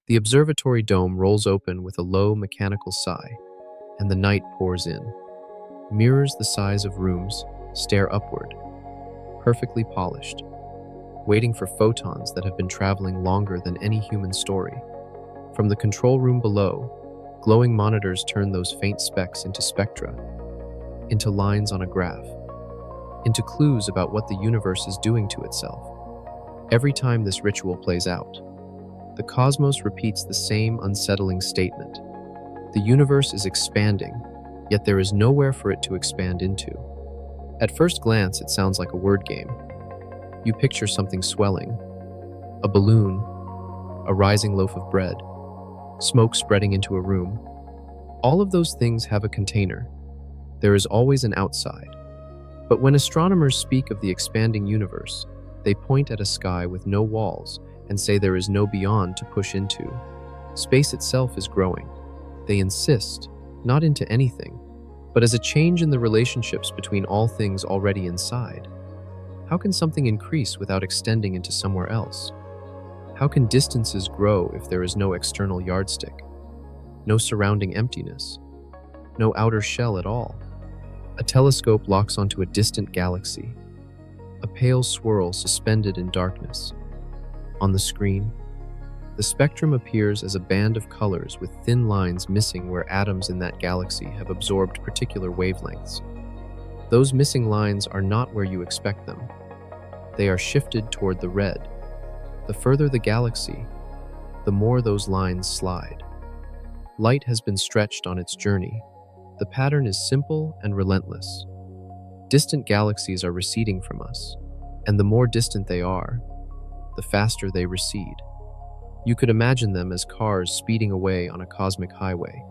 The observatory dome rolls open with a low mechanical sigh, and the night pours in. Mirrors the size of rooms stare upward, perfectly polished, waiting for photons that have been traveling longer than any human story. From the control room below, glowing monitors turn those faint specks into spectra, into lines on a graph, into clues about what the universe is doing to itself. Every time this ritual plays out, the cosmos repeats the same unsettling statement. The universe is expanding, yet there is nowhere for it to expand into. At first glance, it sounds like a word game. You picture something swelling, a balloon, a rising loaf of bread, smoke spreading into a room. All of those things have a container. There is always an outside. But when astronomers speak of the expanding universe, they point at a sky with no walls and say there is no beyond to push into. Space itself is growing. They insist, not into anything, but as a change in the relationships between all things already inside. How can something increase without extending into somewhere else? How can distances grow if there is no external yardstick, no surrounding emptiness, no outer shell at all? A telescope locks onto a distant galaxy, a pale swirl suspended in darkness. On the screen, the spectrum appears as a band of colors with thin lines missing where atoms in that galaxy have absorbed particular wavelengths. Those missing lines are not where you expect them. They are shifted toward the red. The further the galaxy, the more those lines slide. Light has been stretched on its journey. The pattern is simple and relentless. Distant galaxies are receding from us, and the more distant they are, the faster they recede. You could imagine them as cars speeding away on a cosmic highway,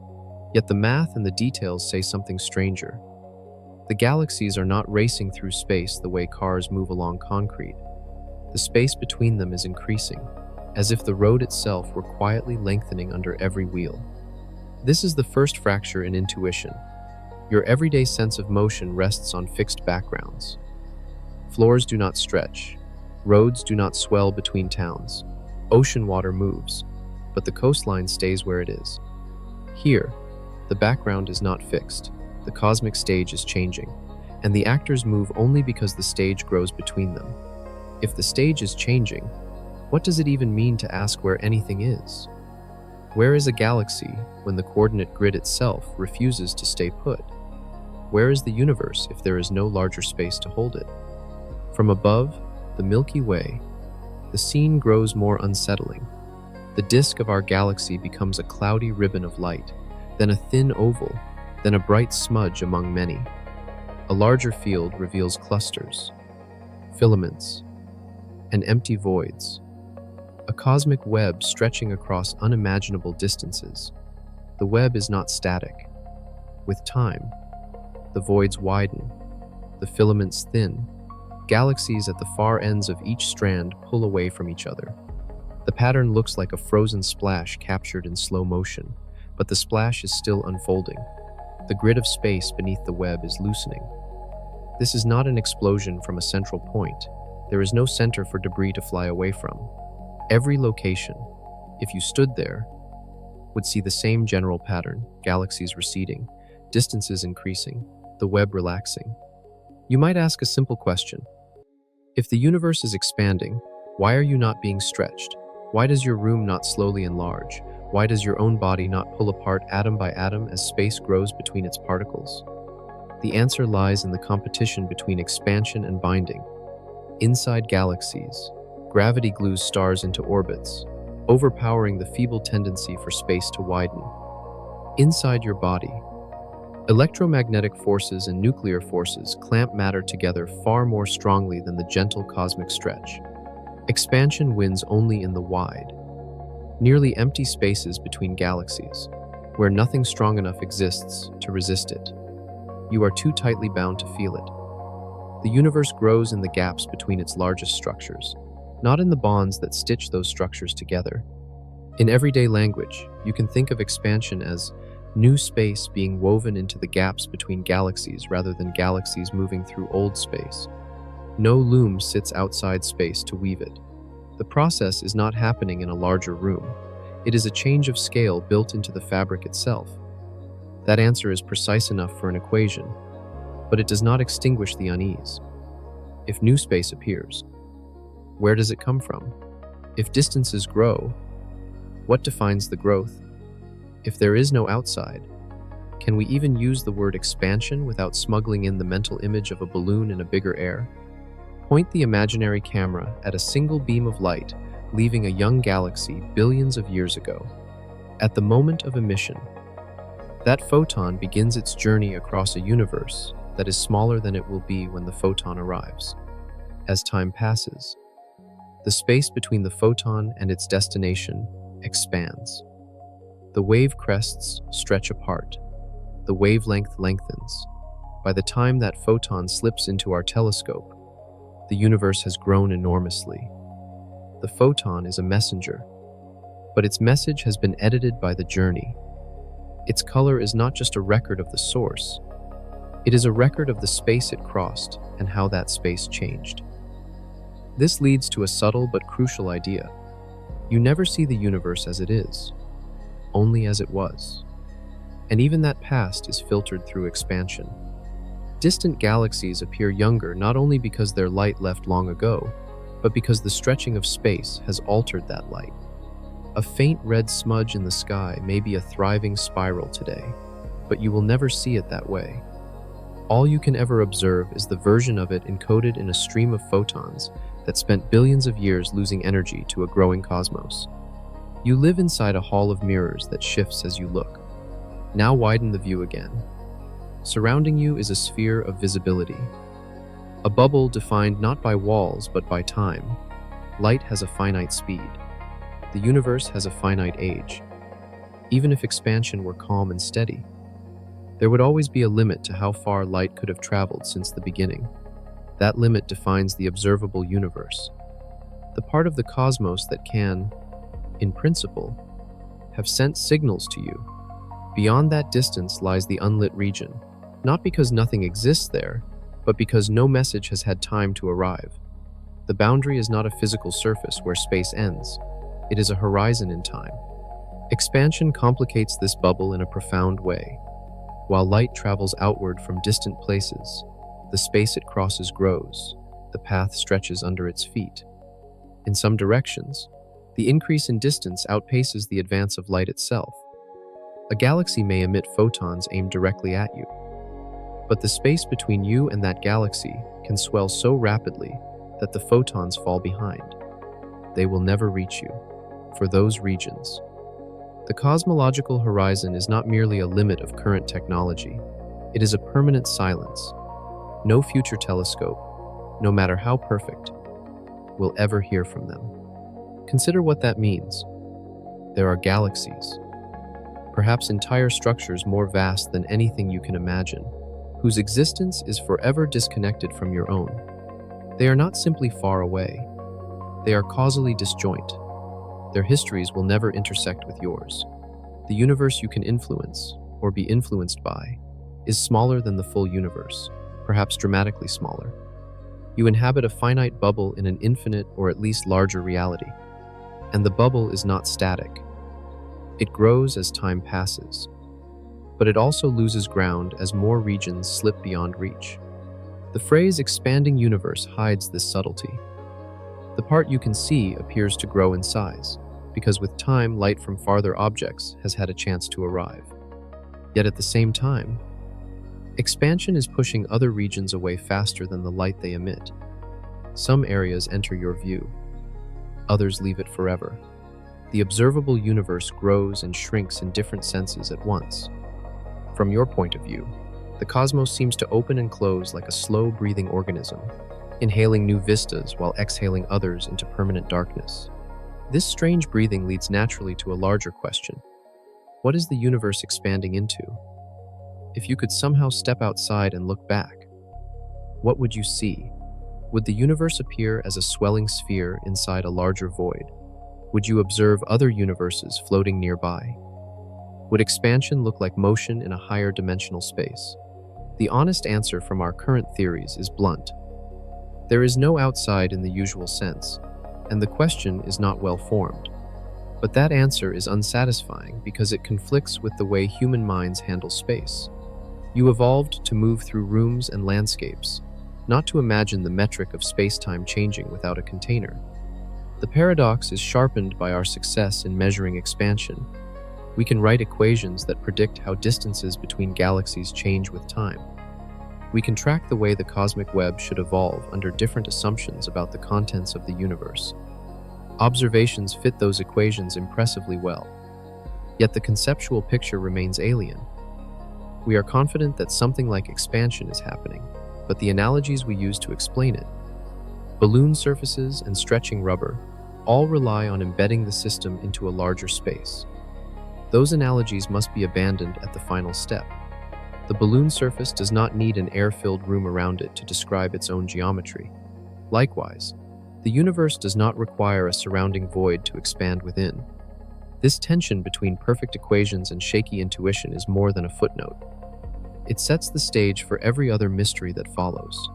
yet the math and the details say something stranger. The galaxies are not racing through space the way cars move along concrete. The space between them is increasing, as if the road itself were quietly lengthening under every wheel. This is the first fracture in intuition. Your everyday sense of motion rests on fixed backgrounds. Floors do not stretch. Roads do not swell between towns. Ocean water moves, but the coastline stays where it is. Here, the background is not fixed. The cosmic stage is changing, and the actors move only because the stage grows between them. If the stage is changing, what does it even mean to ask where anything is? Where is a galaxy when the coordinate grid itself refuses to stay put? Where is the universe if there is no larger space to hold it? From above, the Milky Way, the scene grows more unsettling. The disk of our galaxy becomes a cloudy ribbon of light, then a thin oval, then a bright smudge among many. A larger field reveals clusters, filaments, and empty voids. A cosmic web stretching across unimaginable distances. The web is not static. With time, the voids widen, the filaments thin. Galaxies at the far ends of each strand pull away from each other. The pattern looks like a frozen splash captured in slow motion, but the splash is still unfolding. The grid of space beneath the web is loosening. This is not an explosion from a central point. There is no center for debris to fly away from. Every location, if you stood there, would see the same general pattern: galaxies receding, distances increasing, the web relaxing. You might ask a simple question. If the universe is expanding, why are you not being stretched? Why does your room not slowly enlarge? Why does your own body not pull apart atom by atom as space grows between its particles? The answer lies in the competition between expansion and binding. Inside galaxies, gravity glues stars into orbits, overpowering the feeble tendency for space to widen. Inside your body, electromagnetic forces and nuclear forces clamp matter together far more strongly than the gentle cosmic stretch. Expansion wins only in the wide, nearly empty spaces between galaxies, where nothing strong enough exists to resist it. You are too tightly bound to feel it. The universe grows in the gaps between its largest structures, not in the bonds that stitch those structures together. In everyday language, you can think of expansion as new space being woven into the gaps between galaxies rather than galaxies moving through old space. No loom sits outside space to weave it. The process is not happening in a larger room. It is a change of scale built into the fabric itself. That answer is precise enough for an equation, but it does not extinguish the unease. If new space appears, where does it come from? If distances grow, what defines the growth? If there is no outside, can we even use the word expansion without smuggling in the mental image of a balloon in a bigger air? Point the imaginary camera at a single beam of light, leaving a young galaxy billions of years ago. At the moment of emission, that photon begins its journey across a universe that is smaller than it will be when the photon arrives. As time passes, the space between the photon and its destination expands. The wave crests stretch apart. The wavelength lengthens. By the time that photon slips into our telescope, the universe has grown enormously. The photon is a messenger, but its message has been edited by the journey. Its color is not just a record of the source, it is a record of the space it crossed and how that space changed. This leads to a subtle but crucial idea. You never see the universe as it is, only as it was. And even that past is filtered through expansion. Distant galaxies appear younger not only because their light left long ago, but because the stretching of space has altered that light. A faint red smudge in the sky may be a thriving spiral today, but you will never see it that way. All you can ever observe is the version of it encoded in a stream of photons that spent billions of years losing energy to a growing cosmos. You live inside a hall of mirrors that shifts as you look. Now widen the view again. Surrounding you is a sphere of visibility. A bubble defined not by walls but by time. Light has a finite speed. The universe has a finite age. Even if expansion were calm and steady, there would always be a limit to how far light could have traveled since the beginning. That limit defines the observable universe, the part of the cosmos that can, in principle, have sent signals to you. Beyond that distance lies the unlit region, not because nothing exists there, but because no message has had time to arrive. The boundary is not a physical surface where space ends. It is a horizon in time. Expansion complicates this bubble in a profound way. While light travels outward from distant places, the space it crosses grows, the path stretches under its feet. In some directions, the increase in distance outpaces the advance of light itself. A galaxy may emit photons aimed directly at you, but the space between you and that galaxy can swell so rapidly that the photons fall behind. They will never reach you, for those regions. The cosmological horizon is not merely a limit of current technology, it is a permanent silence. No future telescope, no matter how perfect, will ever hear from them. Consider what that means. There are galaxies, perhaps entire structures more vast than anything you can imagine, whose existence is forever disconnected from your own. They are not simply far away. They are causally disjoint. Their histories will never intersect with yours. The universe you can influence, or be influenced by, is smaller than the full universe, perhaps dramatically smaller. You inhabit a finite bubble in an infinite or at least larger reality. And the bubble is not static. It grows as time passes, but it also loses ground as more regions slip beyond reach. The phrase expanding universe hides this subtlety. The part you can see appears to grow in size, because with time, light from farther objects has had a chance to arrive. Yet at the same time, expansion is pushing other regions away faster than the light they emit. Some areas enter your view, others leave it forever. The observable universe grows and shrinks in different senses at once. From your point of view, the cosmos seems to open and close like a slow-breathing organism, inhaling new vistas while exhaling others into permanent darkness. This strange breathing leads naturally to a larger question. What is the universe expanding into? If you could somehow step outside and look back, what would you see? Would the universe appear as a swelling sphere inside a larger void? Would you observe other universes floating nearby? Would expansion look like motion in a higher dimensional space? The honest answer from our current theories is blunt. There is no outside in the usual sense, and the question is not well formed. But that answer is unsatisfying because it conflicts with the way human minds handle space. You evolved to move through rooms and landscapes, not to imagine the metric of space-time changing without a container. The paradox is sharpened by our success in measuring expansion. We can write equations that predict how distances between galaxies change with time. We can track the way the cosmic web should evolve under different assumptions about the contents of the universe. Observations fit those equations impressively well. Yet the conceptual picture remains alien. We are confident that something like expansion is happening, but the analogies we use to explain it, balloon surfaces and stretching rubber, all rely on embedding the system into a larger space. Those analogies must be abandoned at the final step. The balloon surface does not need an air-filled room around it to describe its own geometry. Likewise, the universe does not require a surrounding void to expand within. This tension between perfect equations and shaky intuition is more than a footnote. It sets the stage for every other mystery that follows.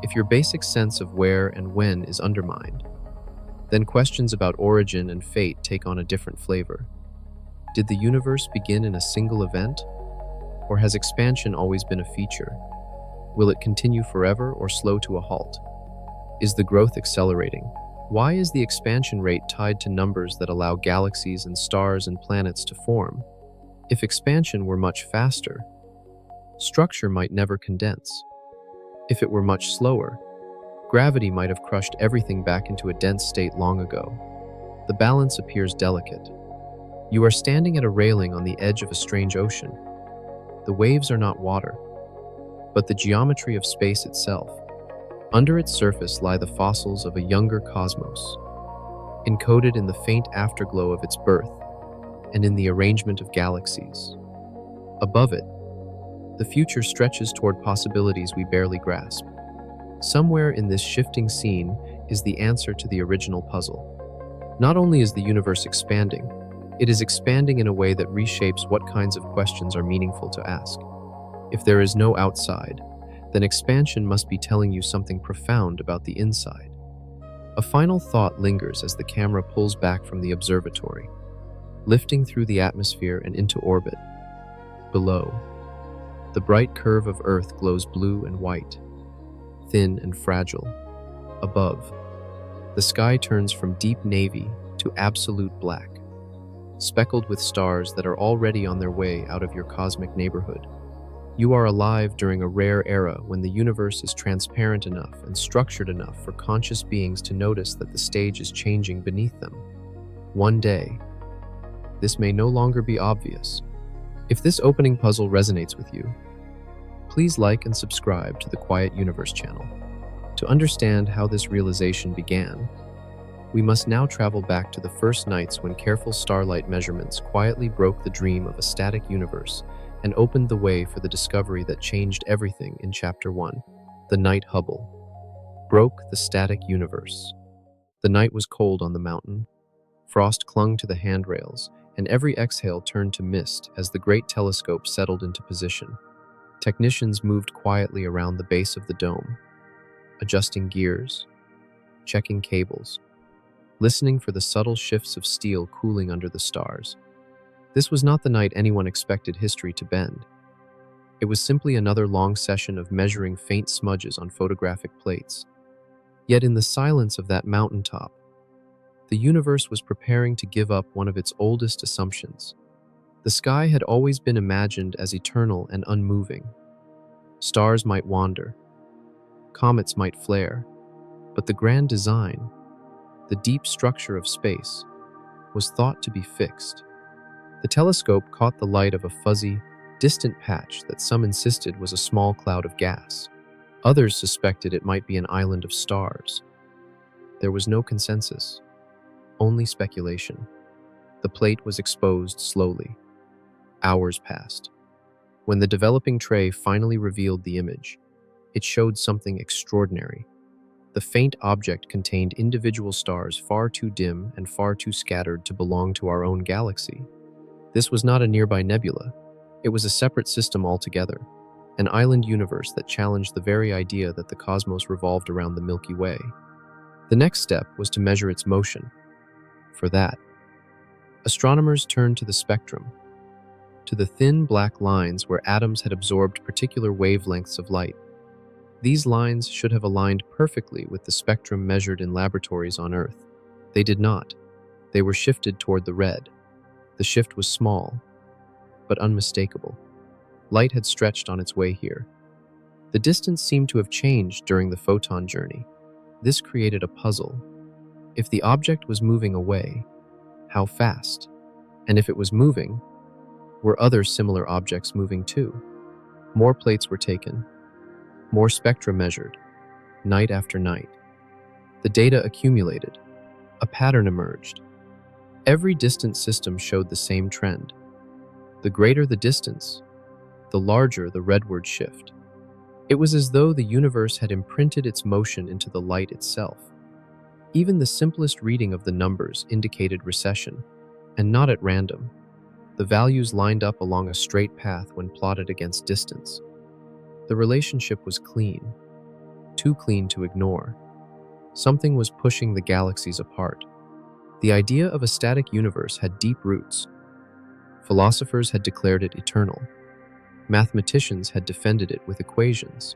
If your basic sense of where and when is undermined, then questions about origin and fate take on a different flavor. Did the universe begin in a single event? Or has expansion always been a feature? Will it continue forever or slow to a halt? Is the growth accelerating? Why is the expansion rate tied to numbers that allow galaxies and stars and planets to form? If expansion were much faster, structure might never condense. If it were much slower, gravity might have crushed everything back into a dense state long ago. The balance appears delicate. You are standing at a railing on the edge of a strange ocean. The waves are not water, but the geometry of space itself. Under its surface lie the fossils of a younger cosmos, encoded in the faint afterglow of its birth and in the arrangement of galaxies. Above it, the future stretches toward possibilities we barely grasp. Somewhere in this shifting scene is the answer to the original puzzle. Not only is the universe expanding, it is expanding in a way that reshapes what kinds of questions are meaningful to ask. If there is no outside, then expansion must be telling you something profound about the inside. A final thought lingers as the camera pulls back from the observatory, lifting through the atmosphere and into orbit. Below, the bright curve of Earth glows blue and white, thin and fragile. Above, the sky turns from deep navy to absolute black, speckled with stars that are already on their way out of your cosmic neighborhood. You are alive during a rare era when the universe is transparent enough and structured enough for conscious beings to notice that the stage is changing beneath them. One day, this may no longer be obvious. If this opening puzzle resonates with you, please like and subscribe to the Quiet Universe channel. To understand how this realization began, we must now travel back to the first nights when careful starlight measurements quietly broke the dream of a static universe and opened the way for the discovery that changed everything in Chapter 1. The night Hubble broke the static universe. The night was cold on the mountain. Frost clung to the handrails, and every exhale turned to mist as the great telescope settled into position. Technicians moved quietly around the base of the dome, adjusting gears, checking cables, listening for the subtle shifts of steel cooling under the stars. This was not the night anyone expected history to bend. It was simply another long session of measuring faint smudges on photographic plates. Yet in the silence of that mountaintop, the universe was preparing to give up one of its oldest assumptions. The sky had always been imagined as eternal and unmoving. Stars might wander, comets might flare, but the grand design, the deep structure of space, was thought to be fixed. The telescope caught the light of a fuzzy, distant patch that some insisted was a small cloud of gas. Others suspected it might be an island of stars. There was no consensus, only speculation. The plate was exposed slowly. Hours passed. When the developing tray finally revealed the image, it showed something extraordinary. The faint object contained individual stars far too dim and far too scattered to belong to our own galaxy. This was not a nearby nebula. It was a separate system altogether, an island universe that challenged the very idea that the cosmos revolved around the Milky Way. The next step was to measure its motion. For that, Astronomers turned to the spectrum, to the thin black lines where atoms had absorbed particular wavelengths of light. These lines should have aligned perfectly with the spectrum measured in laboratories on Earth. They did not. They were shifted toward the red. The shift was small, but unmistakable. Light had stretched on its way here. The distance seemed to have changed during the photon journey. This created a puzzle. If the object was moving away, how fast? And if it was moving, were other similar objects moving too? More plates were taken, more spectra measured, night after night. The data accumulated. A pattern emerged. Every distant system showed the same trend. The greater the distance, the larger the redward shift. It was as though the universe had imprinted its motion into the light itself. Even the simplest reading of the numbers indicated recession, and not at random. The values lined up along a straight path when plotted against distance. The relationship was clean, too clean to ignore. Something was pushing the galaxies apart. The idea of a static universe had deep roots. Philosophers had declared it eternal. Mathematicians had defended it with equations.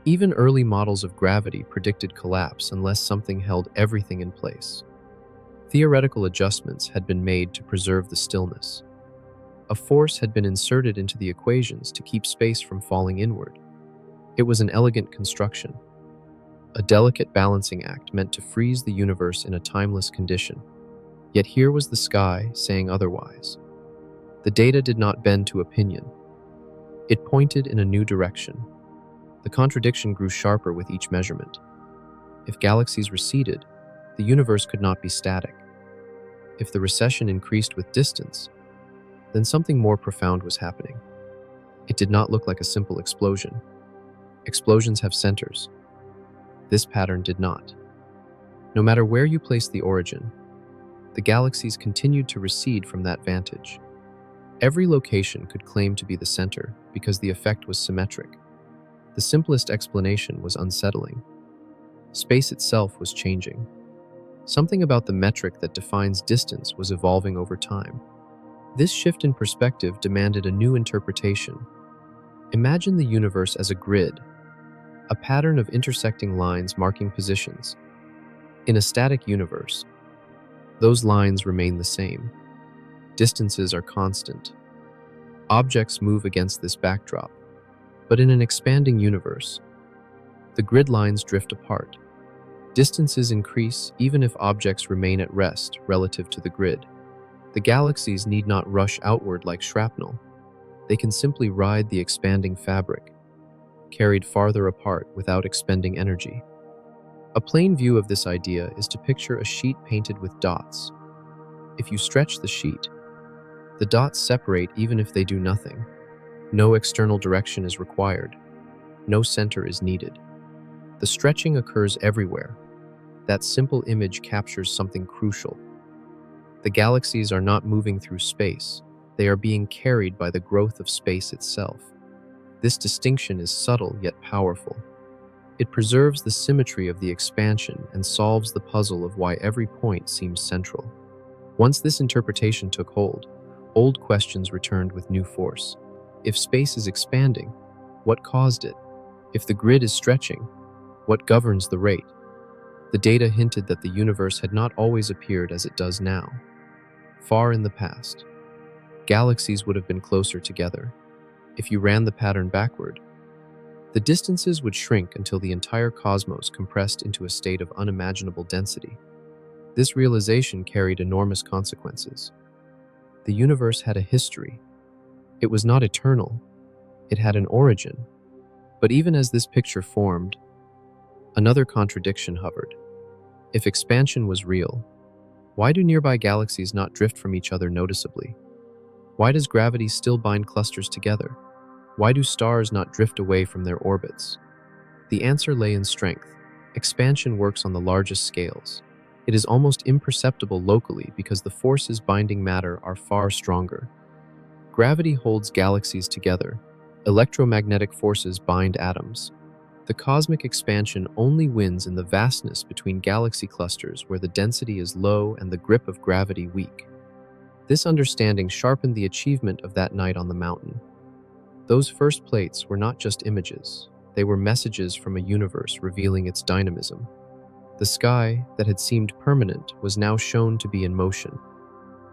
Even early models of gravity predicted collapse unless something held everything in place. Theoretical adjustments had been made to preserve the stillness. A force had been inserted into the equations to keep space from falling inward. It was an elegant construction, a delicate balancing act meant to freeze the universe in a timeless condition. Yet here was the sky saying otherwise. The data did not bend to opinion. It pointed in a new direction. The contradiction grew sharper with each measurement. If galaxies receded, the universe could not be static. If the recession increased with distance, then something more profound was happening. It did not look like a simple explosion. Explosions have centers. This pattern did not. No matter where you place the origin, the galaxies continued to recede from that vantage. Every location could claim to be the center because the effect was symmetric. The simplest explanation was unsettling. Space itself was changing. Something about the metric that defines distance was evolving over time. This shift in perspective demanded a new interpretation. Imagine the universe as a grid, a pattern of intersecting lines marking positions. In a static universe, those lines remain the same. Distances are constant. Objects move against this backdrop. But in an expanding universe, the grid lines drift apart. Distances increase even if objects remain at rest relative to the grid. The galaxies need not rush outward like shrapnel. They can simply ride the expanding fabric, carried farther apart without expending energy. A plain view of this idea is to picture a sheet painted with dots. If you stretch the sheet, the dots separate even if they do nothing. No external direction is required. No center is needed. The stretching occurs everywhere. That simple image captures something crucial. The galaxies are not moving through space. They are being carried by the growth of space itself. This distinction is subtle yet powerful. It preserves the symmetry of the expansion and solves the puzzle of why every point seems central. Once this interpretation took hold, old questions returned with new force. If space is expanding, what caused it? If the grid is stretching, what governs the rate? The data hinted that the universe had not always appeared as it does now. Far in the past, galaxies would have been closer together. If you ran the pattern backward, the distances would shrink until the entire cosmos compressed into a state of unimaginable density. This realization carried enormous consequences. The universe had a history. It was not eternal. It had an origin. But even as this picture formed, another contradiction hovered. If expansion was real, why do nearby galaxies not drift from each other noticeably? Why does gravity still bind clusters together? Why do stars not drift away from their orbits? The answer lay in strength. Expansion works on the largest scales. It is almost imperceptible locally because the forces binding matter are far stronger. Gravity holds galaxies together. Electromagnetic forces bind atoms. The cosmic expansion only wins in the vastness between galaxy clusters where the density is low and the grip of gravity weak. This understanding sharpened the achievement of that night on the mountain. Those first plates were not just images, they were messages from a universe revealing its dynamism. The sky, that had seemed permanent, was now shown to be in motion.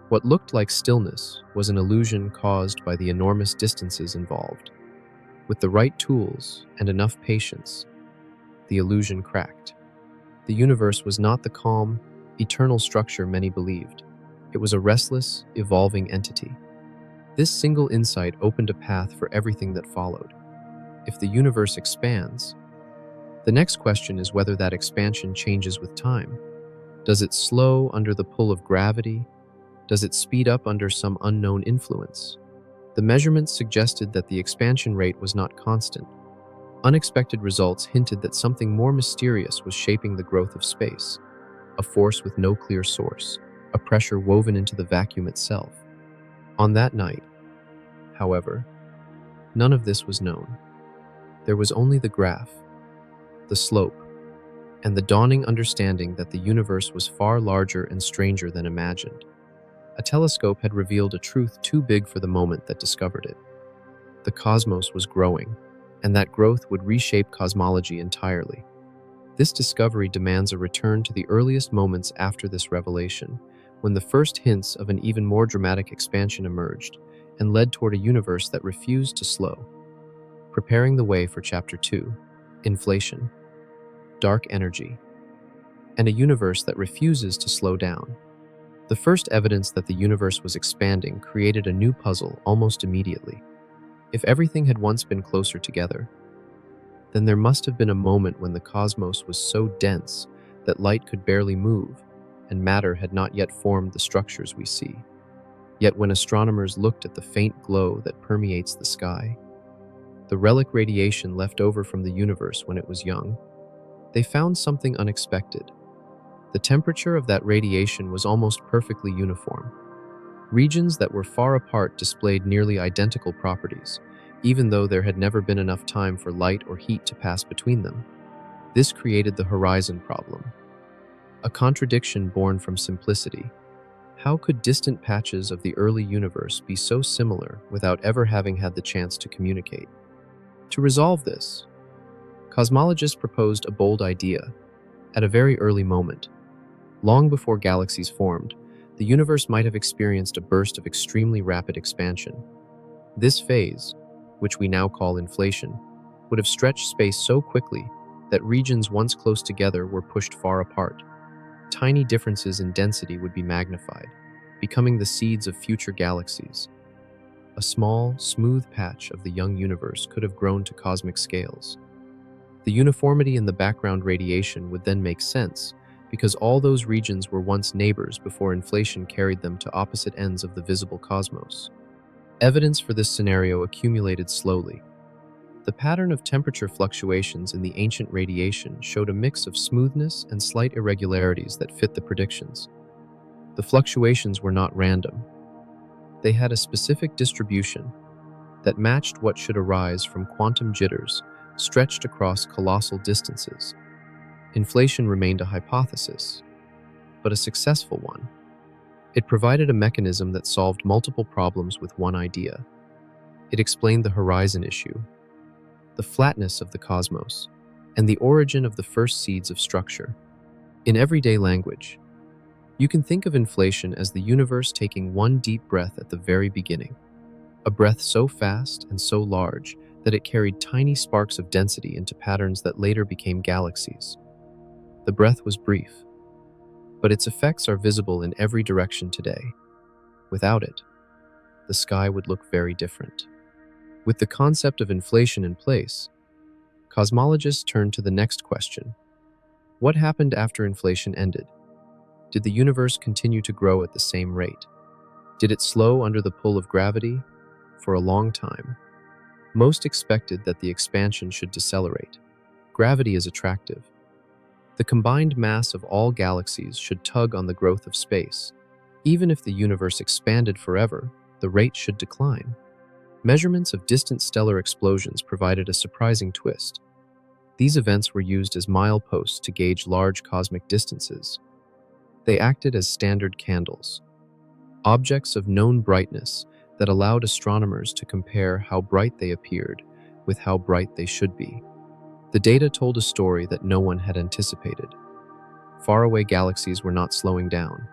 What looked like stillness was an illusion caused by the enormous distances involved. With the right tools and enough patience, the illusion cracked. The universe was not the calm, eternal structure many believed. It was a restless, evolving entity. This single insight opened a path for everything that followed. If the universe expands, the next question is whether that expansion changes with time. Does it slow under the pull of gravity? Does it speed up under some unknown influence? The measurements suggested that the expansion rate was not constant. Unexpected results hinted that something more mysterious was shaping the growth of space, a force with no clear source, a pressure woven into the vacuum itself. On that night, however, none of this was known. There was only the graph, the slope, and the dawning understanding that the universe was far larger and stranger than imagined. A telescope had revealed a truth too big for the moment that discovered it. The cosmos was growing, and that growth would reshape cosmology entirely. This discovery demands a return to the earliest moments after this revelation, when the first hints of an even more dramatic expansion emerged and led toward a universe that refused to slow. Preparing the way for Chapter 2, Inflation, Dark Energy, and a universe that refuses to slow down. The first evidence that the universe was expanding created a new puzzle almost immediately. If everything had once been closer together, then there must have been a moment when the cosmos was so dense that light could barely move, and matter had not yet formed the structures we see. Yet when astronomers looked at the faint glow that permeates the sky, the relic radiation left over from the universe when it was young, they found something unexpected. The temperature of that radiation was almost perfectly uniform. Regions that were far apart displayed nearly identical properties, even though there had never been enough time for light or heat to pass between them. This created the horizon problem, a contradiction born from simplicity. How could distant patches of the early universe be so similar without ever having had the chance to communicate? To resolve this, cosmologists proposed a bold idea. At a very early moment, long before galaxies formed, the universe might have experienced a burst of extremely rapid expansion. This phase, which we now call inflation, would have stretched space so quickly that regions once close together were pushed far apart. Tiny differences in density would be magnified, becoming the seeds of future galaxies. A small, smooth patch of the young universe could have grown to cosmic scales. The uniformity in the background radiation would then make sense, because all those regions were once neighbors before inflation carried them to opposite ends of the visible cosmos. Evidence for this scenario accumulated slowly. The pattern of temperature fluctuations in the ancient radiation showed a mix of smoothness and slight irregularities that fit the predictions. The fluctuations were not random. They had a specific distribution that matched what should arise from quantum jitters stretched across colossal distances. Inflation remained a hypothesis, but a successful one. It provided a mechanism that solved multiple problems with one idea. It explained the horizon issue, the flatness of the cosmos, and the origin of the first seeds of structure. In everyday language, you can think of inflation as the universe taking one deep breath at the very beginning, a breath so fast and so large that it carried tiny sparks of density into patterns that later became galaxies. The breath was brief, but its effects are visible in every direction today. Without it, the sky would look very different. With the concept of inflation in place, cosmologists turn to the next question. What happened after inflation ended? Did the universe continue to grow at the same rate? Did it slow under the pull of gravity? For a long time, most expected that the expansion should decelerate. Gravity is attractive. The combined mass of all galaxies should tug on the growth of space. Even if the universe expanded forever, the rate should decline. Measurements of distant stellar explosions provided a surprising twist. These events were used as mileposts to gauge large cosmic distances. They acted as standard candles, objects of known brightness that allowed astronomers to compare how bright they appeared with how bright they should be. The data told a story that no one had anticipated. Faraway galaxies were not slowing down.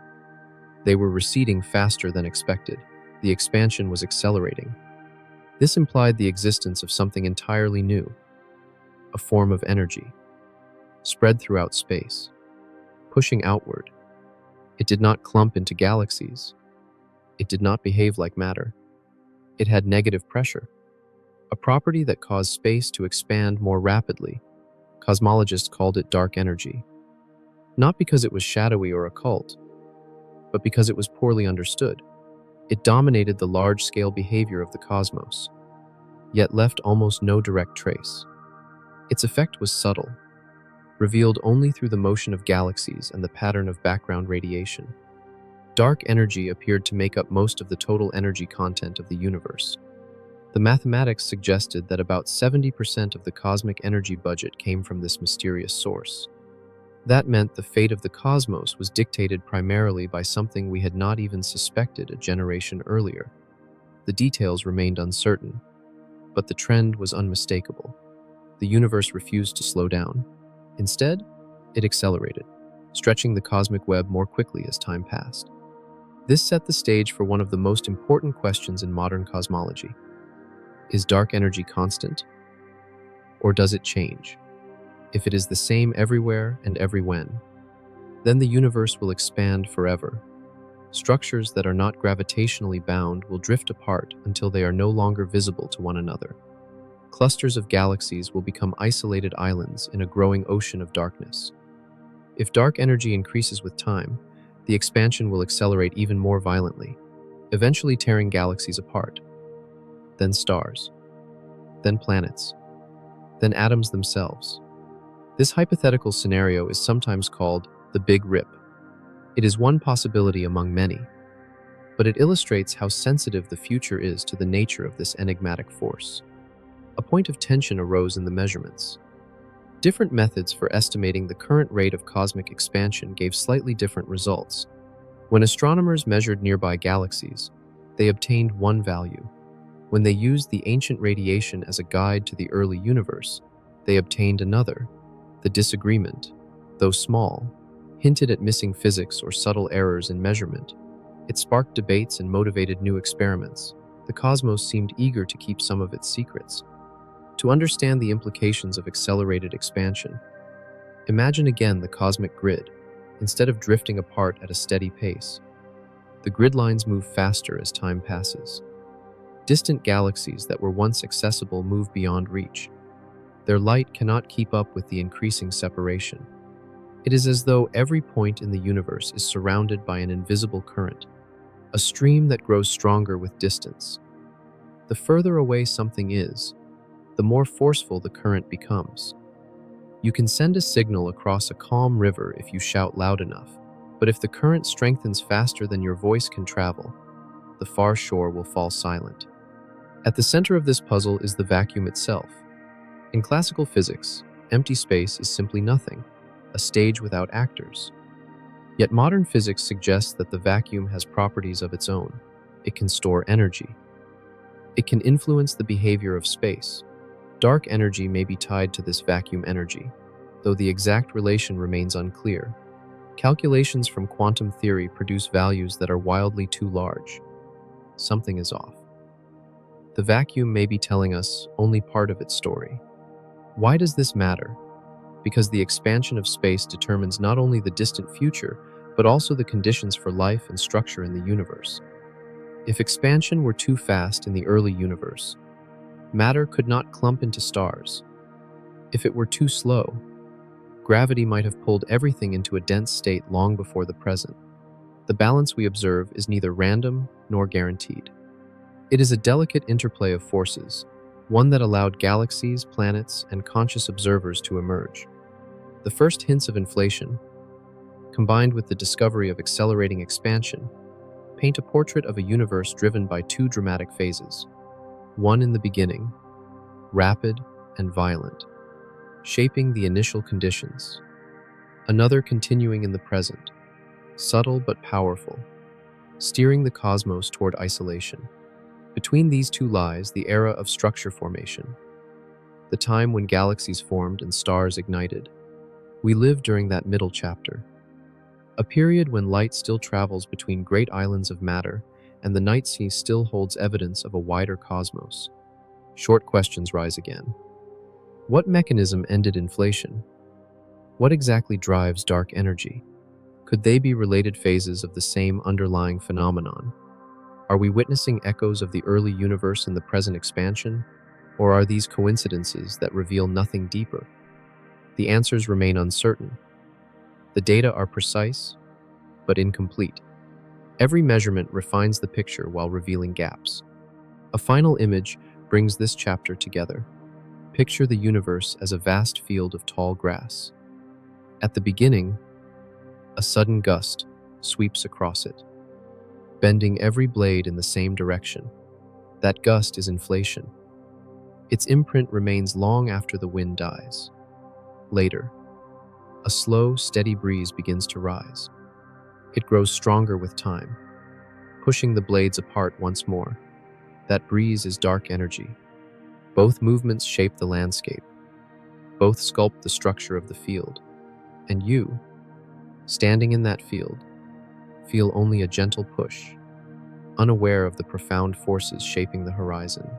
They were receding faster than expected. The expansion was accelerating. This implied the existence of something entirely new, a form of energy, spread throughout space, pushing outward. It did not clump into galaxies. It did not behave like matter. It had negative pressure, a property that caused space to expand more rapidly. Cosmologists called it dark energy, not because it was shadowy or occult, but because it was poorly understood. It dominated the large-scale behavior of the cosmos, yet left almost no direct trace. Its effect was subtle, revealed only through the motion of galaxies and the pattern of background radiation. Dark energy appeared to make up most of the total energy content of the universe. The mathematics suggested that about 70% of the cosmic energy budget came from this mysterious source. That meant the fate of the cosmos was dictated primarily by something we had not even suspected a generation earlier. The details remained uncertain, but the trend was unmistakable. The universe refused to slow down. Instead, it accelerated, stretching the cosmic web more quickly as time passed. This set the stage for one of the most important questions in modern cosmology. Is dark energy constant, or does it change? If it is the same everywhere and every when, then the universe will expand forever. Structures that are not gravitationally bound will drift apart until they are no longer visible to one another. Clusters of galaxies will become isolated islands in a growing ocean of darkness. If dark energy increases with time, the expansion will accelerate even more violently, eventually tearing galaxies apart. Then stars, then planets, then atoms themselves. This hypothetical scenario is sometimes called the Big Rip. It is one possibility among many, but it illustrates how sensitive the future is to the nature of this enigmatic force. A point of tension arose in the measurements. Different methods for estimating the current rate of cosmic expansion gave slightly different results. When astronomers measured nearby galaxies, they obtained one value. When they used the ancient radiation as a guide to the early universe, they obtained another. The disagreement, though small, hinted at missing physics or subtle errors in measurement. It sparked debates and motivated new experiments. The cosmos seemed eager to keep some of its secrets. To understand the implications of accelerated expansion, imagine again the cosmic grid. Instead of drifting apart at a steady pace, the grid lines move faster as time passes. Distant galaxies that were once accessible move beyond reach. Their light cannot keep up with the increasing separation. It is as though every point in the universe is surrounded by an invisible current, a stream that grows stronger with distance. The further away something is, the more forceful the current becomes. You can send a signal across a calm river if you shout loud enough, but if the current strengthens faster than your voice can travel, the far shore will fall silent. At the center of this puzzle is the vacuum itself. In classical physics, empty space is simply nothing, a stage without actors. Yet modern physics suggests that the vacuum has properties of its own. It can store energy. It can influence the behavior of space. Dark energy may be tied to this vacuum energy, though the exact relation remains unclear. Calculations from quantum theory produce values that are wildly too large. Something is off. The vacuum may be telling us only part of its story. Why does this matter? Because the expansion of space determines not only the distant future, but also the conditions for life and structure in the universe. If expansion were too fast in the early universe, matter could not clump into stars. If it were too slow, gravity might have pulled everything into a dense state long before the present. The balance we observe is neither random nor guaranteed. It is a delicate interplay of forces, one that allowed galaxies, planets, and conscious observers to emerge. The first hints of inflation, combined with the discovery of accelerating expansion, paint a portrait of a universe driven by two dramatic phases. One in the beginning, rapid and violent, shaping the initial conditions. Another continuing in the present, subtle but powerful, steering the cosmos toward isolation. Between these two lies the era of structure formation, the time when galaxies formed and stars ignited. We live during that middle chapter, a period when light still travels between great islands of matter and the night sea still holds evidence of a wider cosmos. Short questions rise again. What mechanism ended inflation? What exactly drives dark energy? Could they be related phases of the same underlying phenomenon? Are we witnessing echoes of the early universe in the present expansion, or are these coincidences that reveal nothing deeper? The answers remain uncertain. The data are precise, but incomplete. Every measurement refines the picture while revealing gaps. A final image brings this chapter together. Picture the universe as a vast field of tall grass. At the beginning, a sudden gust sweeps across it, bending every blade in the same direction. That gust is inflation. Its imprint remains long after the wind dies. Later, a slow, steady breeze begins to rise. It grows stronger with time, pushing the blades apart once more. That breeze is dark energy. Both movements shape the landscape. Both sculpt the structure of the field. And you, standing in that field, feel only a gentle push, unaware of the profound forces shaping the horizon.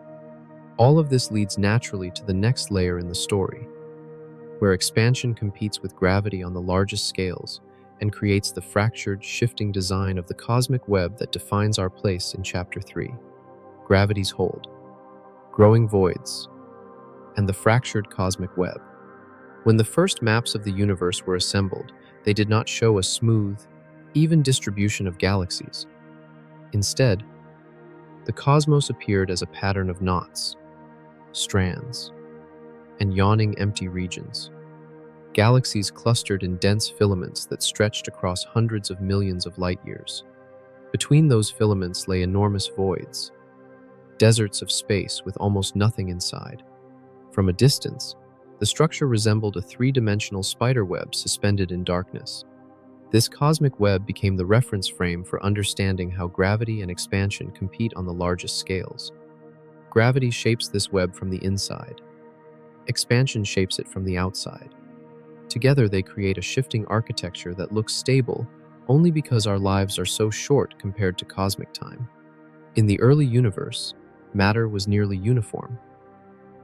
All of this leads naturally to the next layer in the story, where expansion competes with gravity on the largest scales and creates the fractured, shifting design of the cosmic web that defines our place in Chapter 3. Gravity's hold, growing voids, and the fractured cosmic web. When the first maps of the universe were assembled, they did not show a smooth, even distribution of galaxies. Instead, the cosmos appeared as a pattern of knots, strands, and yawning empty regions. Galaxies clustered in dense filaments that stretched across hundreds of millions of light years. Between those filaments lay enormous voids, deserts of space with almost nothing inside. From a distance, the structure resembled a three-dimensional spider web suspended in darkness. This cosmic web became the reference frame for understanding how gravity and expansion compete on the largest scales. Gravity shapes this web from the inside. Expansion shapes it from the outside. Together they create a shifting architecture that looks stable only because our lives are so short compared to cosmic time. In the early universe, matter was nearly uniform.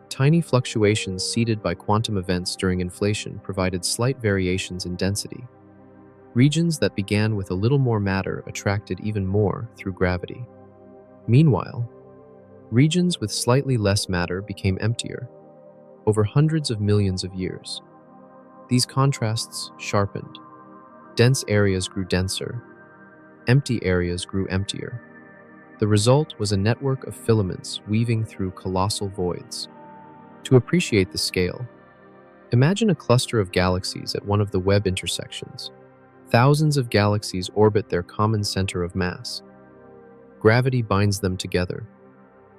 Tiny fluctuations seeded by quantum events during inflation provided slight variations in density. Regions that began with a little more matter attracted even more through gravity. Meanwhile, regions with slightly less matter became emptier over hundreds of millions of years. These contrasts sharpened. Dense areas grew denser. Empty areas grew emptier. The result was a network of filaments weaving through colossal voids. To appreciate the scale, imagine a cluster of galaxies at one of the web intersections. Thousands of galaxies orbit their common center of mass. Gravity binds them together,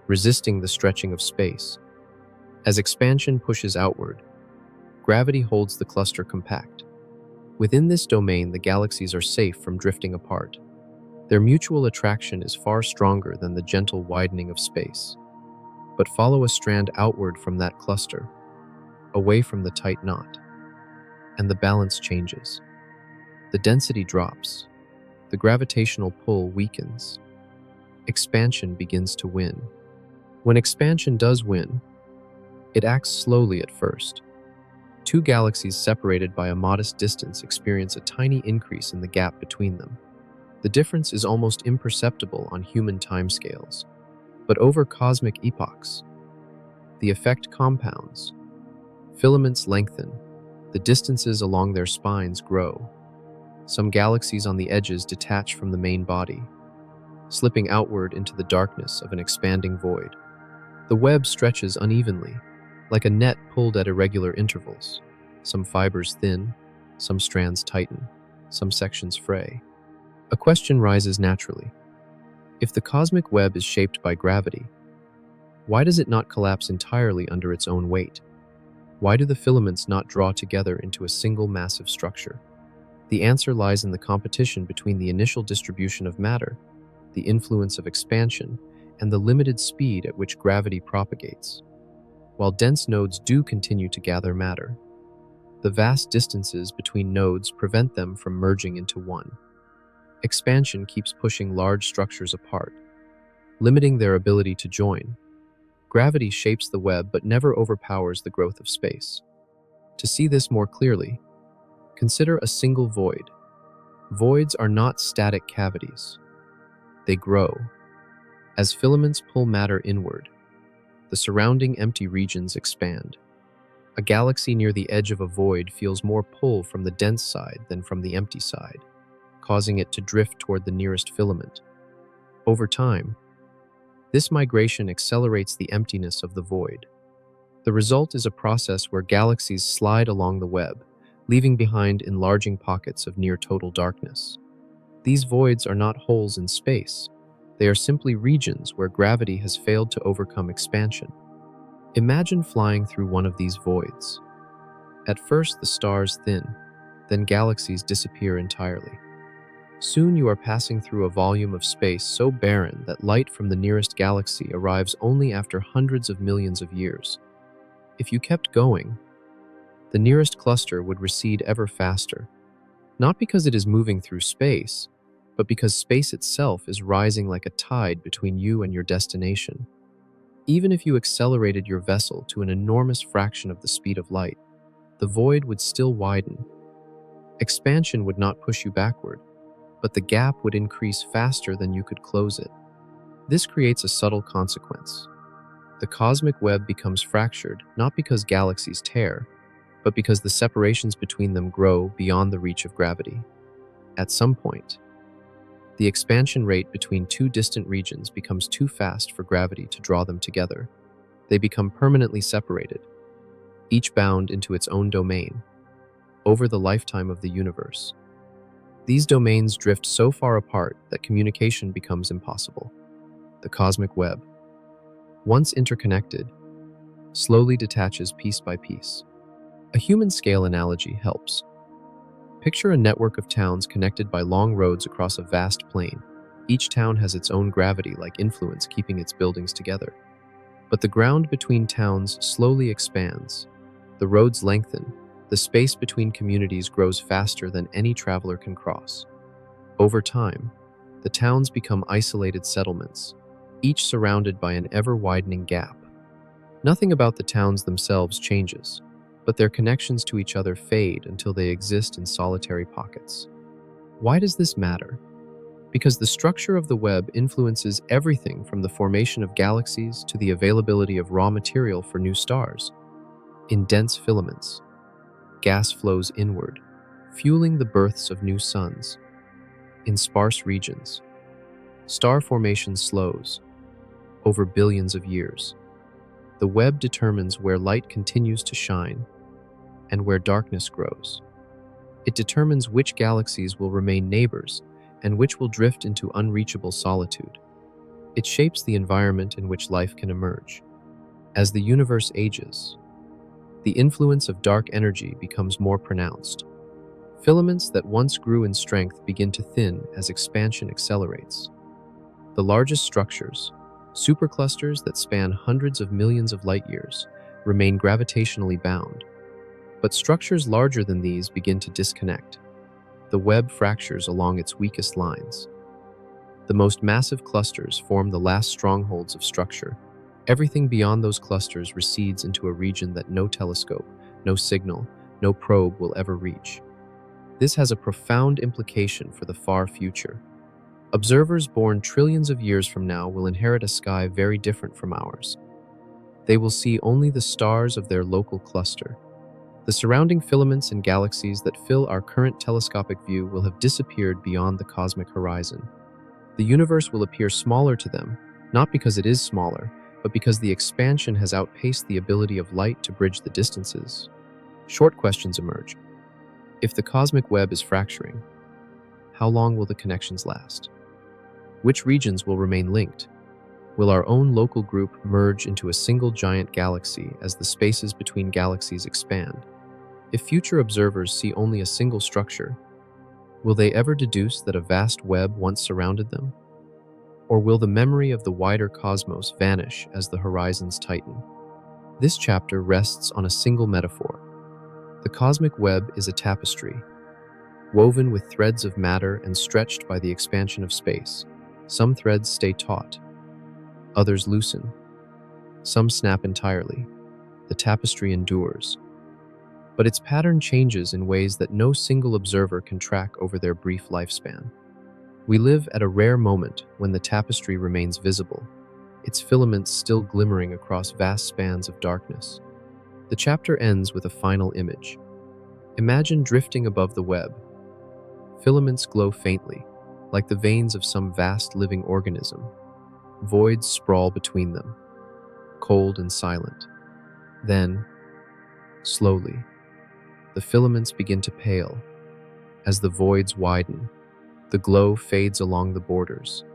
resisting the stretching of space. As expansion pushes outward, gravity holds the cluster compact. Within this domain, the galaxies are safe from drifting apart. Their mutual attraction is far stronger than the gentle widening of space. But follow a strand outward from that cluster, away from the tight knot, and the balance changes. The density drops. The gravitational pull weakens. Expansion begins to win. When expansion does win, it acts slowly at first. Two galaxies separated by a modest distance experience a tiny increase in the gap between them. The difference is almost imperceptible on human timescales, but over cosmic epochs, the effect compounds. Filaments lengthen, the distances along their spines grow. Some galaxies on the edges detach from the main body, slipping outward into the darkness of an expanding void. The web stretches unevenly, like a net pulled at irregular intervals. Some fibers thin, some strands tighten, some sections fray. A question rises naturally. If the cosmic web is shaped by gravity, why does it not collapse entirely under its own weight? Why do the filaments not draw together into a single massive structure? The answer lies in the competition between the initial distribution of matter the influence of expansion, and the limited speed at which gravity propagates. While dense nodes do continue to gather matter, the vast distances between nodes prevent them from merging into one. Expansion keeps pushing large structures apart, limiting their ability to join. Gravity shapes the web but never overpowers the growth of space. To see this more clearly, consider a single void. Voids are not static cavities. They grow. As filaments pull matter inward, the surrounding empty regions expand. A galaxy near the edge of a void feels more pull from the dense side than from the empty side, causing it to drift toward the nearest filament. Over time, this migration accelerates the emptiness of the void. The result is a process where galaxies slide along the web, leaving behind enlarging pockets of near-total darkness. These voids are not holes in space. They are simply regions where gravity has failed to overcome expansion. Imagine flying through one of these voids. At first, the stars thin, then galaxies disappear entirely. Soon you are passing through a volume of space so barren that light from the nearest galaxy arrives only after hundreds of millions of years. If you kept going, the nearest cluster would recede ever faster, not because it is moving through space, but because space itself is rising like a tide between you and your destination. Even if you accelerated your vessel to an enormous fraction of the speed of light, the void would still widen. Expansion would not push you backward, but the gap would increase faster than you could close it. This creates a subtle consequence. The cosmic web becomes fractured not because galaxies tear, but because the separations between them grow beyond the reach of gravity. At some point, the expansion rate between two distant regions becomes too fast for gravity to draw them together. They become permanently separated, each bound into its own domain, over the lifetime of the universe. These domains drift so far apart that communication becomes impossible. The cosmic web, once interconnected, slowly detaches piece by piece. A human-scale analogy helps. Picture a network of towns connected by long roads across a vast plain. Each town has its own gravity-like influence keeping its buildings together. But the ground between towns slowly expands. The roads lengthen. The space between communities grows faster than any traveler can cross. Over time, the towns become isolated settlements, each surrounded by an ever-widening gap. Nothing about the towns themselves changes, but their connections to each other fade until they exist in solitary pockets. Why does this matter? Because the structure of the web influences everything from the formation of galaxies to the availability of raw material for new stars. In dense filaments, gas flows inward, fueling the births of new suns. In sparse regions, star formation slows over billions of years. The web determines where light continues to shine and where darkness grows. It determines which galaxies will remain neighbors and which will drift into unreachable solitude. It shapes the environment in which life can emerge. As the universe ages, the influence of dark energy becomes more pronounced. Filaments that once grew in strength begin to thin as expansion accelerates. The largest structures, superclusters that span hundreds of millions of light years, remain gravitationally bound. But structures larger than these begin to disconnect. The web fractures along its weakest lines. The most massive clusters form the last strongholds of structure. Everything beyond those clusters recedes into a region that no telescope, no signal, no probe will ever reach. This has a profound implication for the far future. Observers born trillions of years from now will inherit a sky very different from ours. They will see only the stars of their local cluster. The surrounding filaments and galaxies that fill our current telescopic view will have disappeared beyond the cosmic horizon. The universe will appear smaller to them, not because it is smaller, but because the expansion has outpaced the ability of light to bridge the distances. Short questions emerge. If the cosmic web is fracturing, how long will the connections last? Which regions will remain linked? Will our own local group merge into a single giant galaxy as the spaces between galaxies expand? If future observers see only a single structure, will they ever deduce that a vast web once surrounded them? Or will the memory of the wider cosmos vanish as the horizons tighten? This chapter rests on a single metaphor. The cosmic web is a tapestry, woven with threads of matter and stretched by the expansion of space. Some threads stay taut, others loosen, some snap entirely. The tapestry endures, but its pattern changes in ways that no single observer can track over their brief lifespan. We live at a rare moment when the tapestry remains visible, its filaments still glimmering across vast spans of darkness. The chapter ends with a final image. Imagine drifting above the web. Filaments glow faintly, like the veins of some vast living organism. Voids sprawl between them, cold and silent. Then, slowly, the filaments begin to pale. As the voids widen, the glow fades along the borders.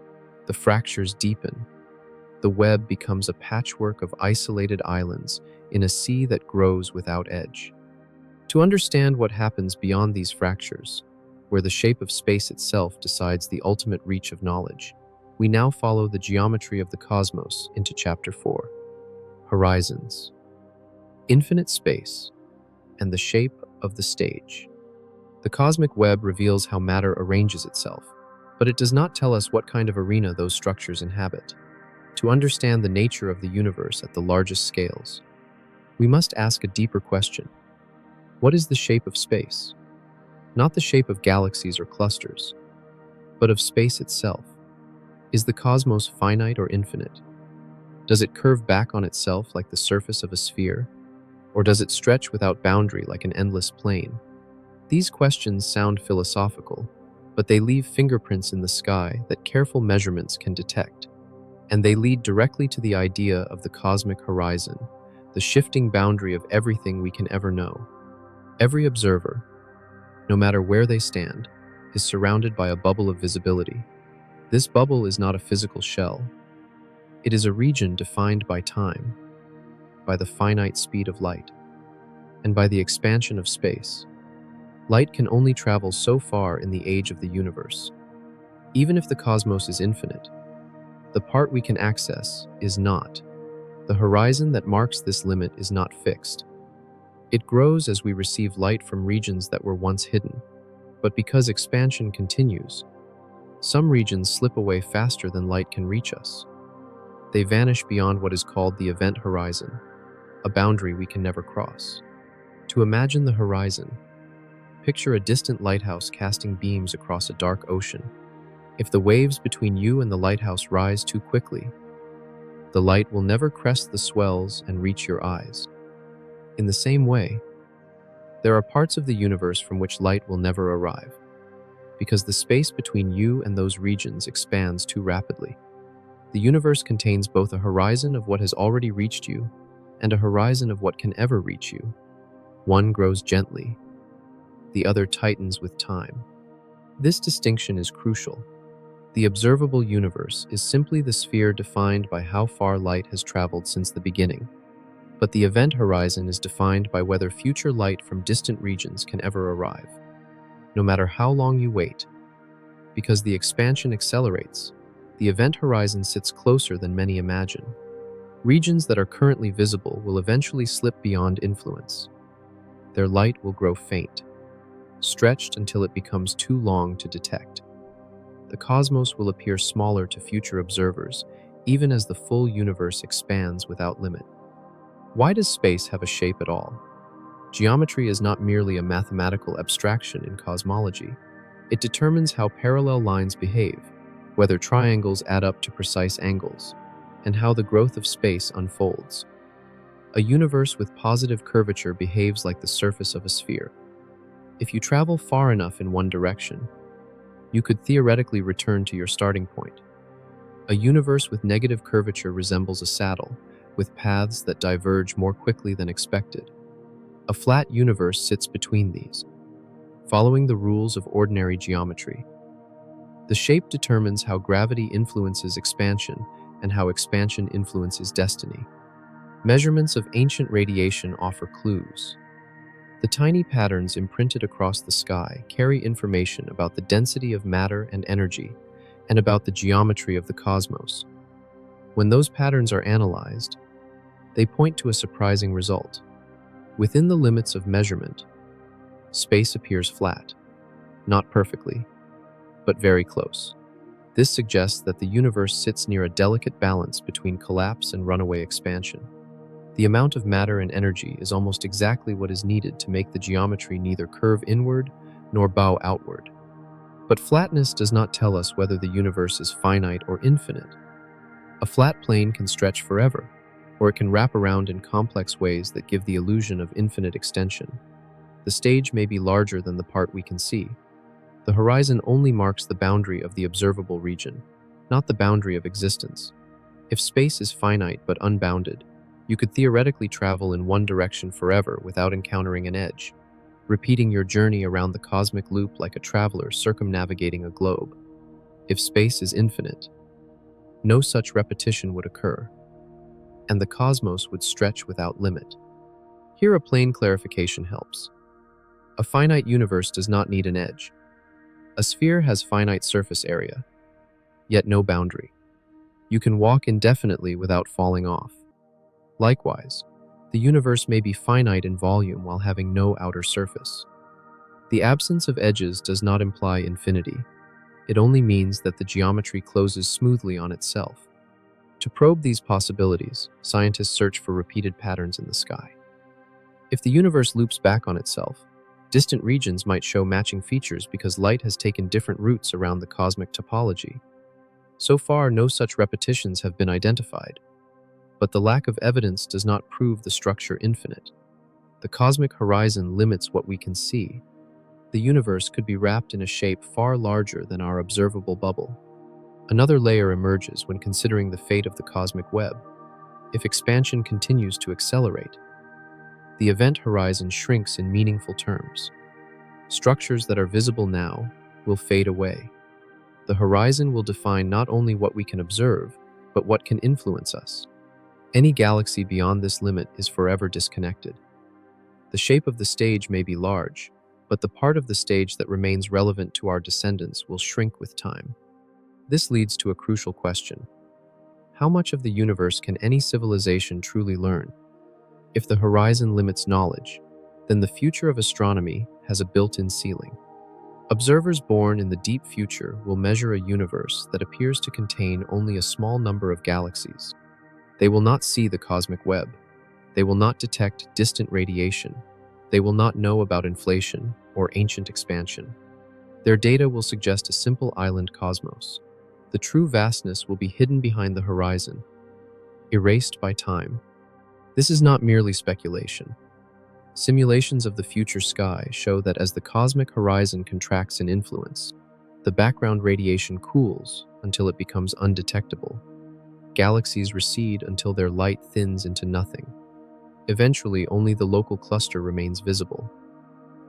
The fractures deepen. The web becomes a patchwork of isolated islands in a sea that grows without edge. To understand what happens beyond these fractures, where the shape of space itself decides the ultimate reach of knowledge, we now follow the geometry of the cosmos into Chapter 4, Horizons, Infinite Space, and the Shape of the Stage. The cosmic web reveals how matter arranges itself, but it does not tell us what kind of arena those structures inhabit. To understand the nature of the universe at the largest scales, we must ask a deeper question. What is the shape of space? Not the shape of galaxies or clusters, but of space itself. Is the cosmos finite or infinite? Does it curve back on itself like the surface of a sphere? Or does it stretch without boundary like an endless plane? These questions sound philosophical, but they leave fingerprints in the sky that careful measurements can detect. And they lead directly to the idea of the cosmic horizon, the shifting boundary of everything we can ever know. Every observer, no matter where they stand, is surrounded by a bubble of visibility. This bubble is not a physical shell. It is a region defined by time, by the finite speed of light, and by the expansion of space. Light can only travel so far in the age of the universe. Even if the cosmos is infinite, the part we can access is not. The horizon that marks this limit is not fixed. It grows as we receive light from regions that were once hidden. But because expansion continues, some regions slip away faster than light can reach us. They vanish beyond what is called the event horizon, a boundary we can never cross. To imagine the horizon, picture a distant lighthouse casting beams across a dark ocean. If the waves between you and the lighthouse rise too quickly, the light will never crest the swells and reach your eyes. In the same way, there are parts of the universe from which light will never arrive, because the space between you and those regions expands too rapidly. The universe contains both a horizon of what has already reached you and a horizon of what can ever reach you. One grows gently, the other tightens with time. This distinction is crucial. The observable universe is simply the sphere defined by how far light has traveled since the beginning. But the event horizon is defined by whether future light from distant regions can ever arrive. No matter how long you wait, because the expansion accelerates, the event horizon sits closer than many imagine. Regions that are currently visible will eventually slip beyond influence. Their light will grow faint, stretched until it becomes too long to detect. The cosmos will appear smaller to future observers, even as the full universe expands without limit. Why does space have a shape at all? Geometry is not merely a mathematical abstraction in cosmology. It determines how parallel lines behave, whether triangles add up to precise angles, and how the growth of space unfolds. A universe with positive curvature behaves like the surface of a sphere. If you travel far enough in one direction, you could theoretically return to your starting point. A universe with negative curvature resembles a saddle, with paths that diverge more quickly than expected. A flat universe sits between these, following the rules of ordinary geometry. The shape determines how gravity influences expansion and how expansion influences destiny. Measurements of ancient radiation offer clues. The tiny patterns imprinted across the sky carry information about the density of matter and energy, and about the geometry of the cosmos. When those patterns are analyzed, they point to a surprising result. Within the limits of measurement, space appears flat, not perfectly, but very close. This suggests that the universe sits near a delicate balance between collapse and runaway expansion. The amount of matter and energy is almost exactly what is needed to make the geometry neither curve inward nor bow outward. But flatness does not tell us whether the universe is finite or infinite. A flat plane can stretch forever, or it can wrap around in complex ways that give the illusion of infinite extension. The stage may be larger than the part we can see. The horizon only marks the boundary of the observable region, not the boundary of existence. If space is finite but unbounded, you could theoretically travel in one direction forever without encountering an edge, repeating your journey around the cosmic loop like a traveler circumnavigating a globe. If space is infinite, no such repetition would occur, and the cosmos would stretch without limit. Here a plain clarification helps. A finite universe does not need an edge. A sphere has finite surface area, yet no boundary. You can walk indefinitely without falling off. Likewise, the universe may be finite in volume while having no outer surface. The absence of edges does not imply infinity. It only means that the geometry closes smoothly on itself. To probe these possibilities, scientists search for repeated patterns in the sky. If the universe loops back on itself, distant regions might show matching features because light has taken different routes around the cosmic topology. So far, no such repetitions have been identified, but the lack of evidence does not prove the structure infinite. The cosmic horizon limits what we can see. The universe could be wrapped in a shape far larger than our observable bubble. Another layer emerges when considering the fate of the cosmic web. If expansion continues to accelerate, the event horizon shrinks in meaningful terms. Structures that are visible now will fade away. The horizon will define not only what we can observe, but what can influence us. Any galaxy beyond this limit is forever disconnected. The shape of the stage may be large, but the part of the stage that remains relevant to our descendants will shrink with time. This leads to a crucial question. How much of the universe can any civilization truly learn? If the horizon limits knowledge, then the future of astronomy has a built-in ceiling. Observers born in the deep future will measure a universe that appears to contain only a small number of galaxies. They will not see the cosmic web. They will not detect distant radiation. They will not know about inflation or ancient expansion. Their data will suggest a simple island cosmos. The true vastness will be hidden behind the horizon, erased by time. This is not merely speculation. Simulations of the future sky show that as the cosmic horizon contracts in influence, the background radiation cools until it becomes undetectable. Galaxies recede until their light thins into nothing. Eventually, only the local cluster remains visible.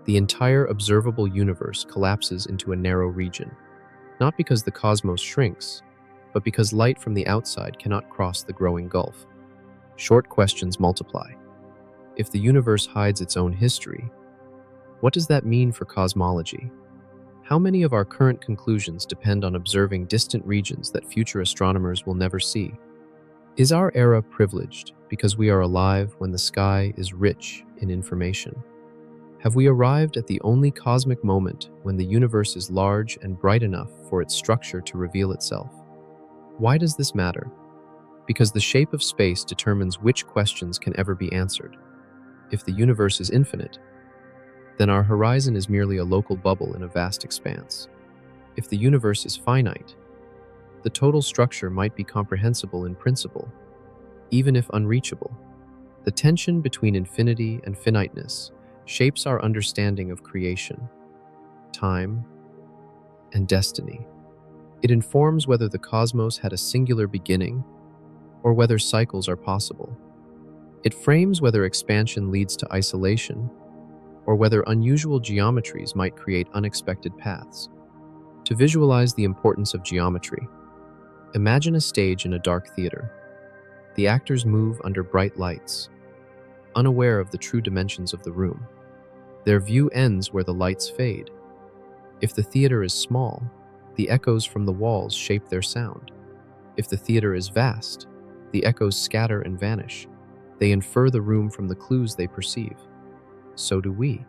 The entire observable universe collapses into a narrow region, not because the cosmos shrinks, but because light from the outside cannot cross the growing gulf. Short questions multiply. If the universe hides its own history, what does that mean for cosmology? How many of our current conclusions depend on observing distant regions that future astronomers will never see? Is our era privileged because we are alive when the sky is rich in information? Have we arrived at the only cosmic moment when the universe is large and bright enough for its structure to reveal itself? Why does this matter? Because the shape of space determines which questions can ever be answered. If the universe is infinite, then our horizon is merely a local bubble in a vast expanse. If the universe is finite, the total structure might be comprehensible in principle, even if unreachable. The tension between infinity and finiteness shapes our understanding of creation, time, and destiny. It informs whether the cosmos had a singular beginning or whether cycles are possible. It frames whether expansion leads to isolation or whether unusual geometries might create unexpected paths. To visualize the importance of geometry, imagine a stage in a dark theater. The actors move under bright lights, unaware of the true dimensions of the room. Their view ends where the lights fade. If the theater is small, The echoes from the walls shape their sound. If the theater is vast, the echoes scatter and vanish. They infer the room from the clues they perceive. So do we.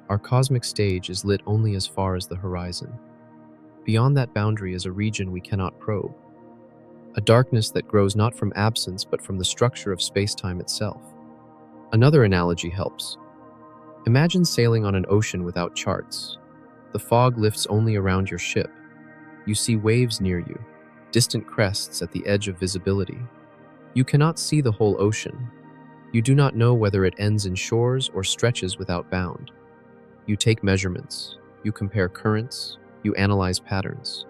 Our cosmic stage is lit only as far as the horizon. Beyond that boundary is a region we cannot probe, a darkness that grows not from absence but from the structure of spacetime itself. Another analogy helps. Imagine sailing on an ocean without charts. The fog lifts only around your ship. You see waves near you, distant crests at the edge of visibility. You cannot see the whole ocean. You do not know whether it ends in shores or stretches without bound. You take measurements, you compare currents, you analyze patterns.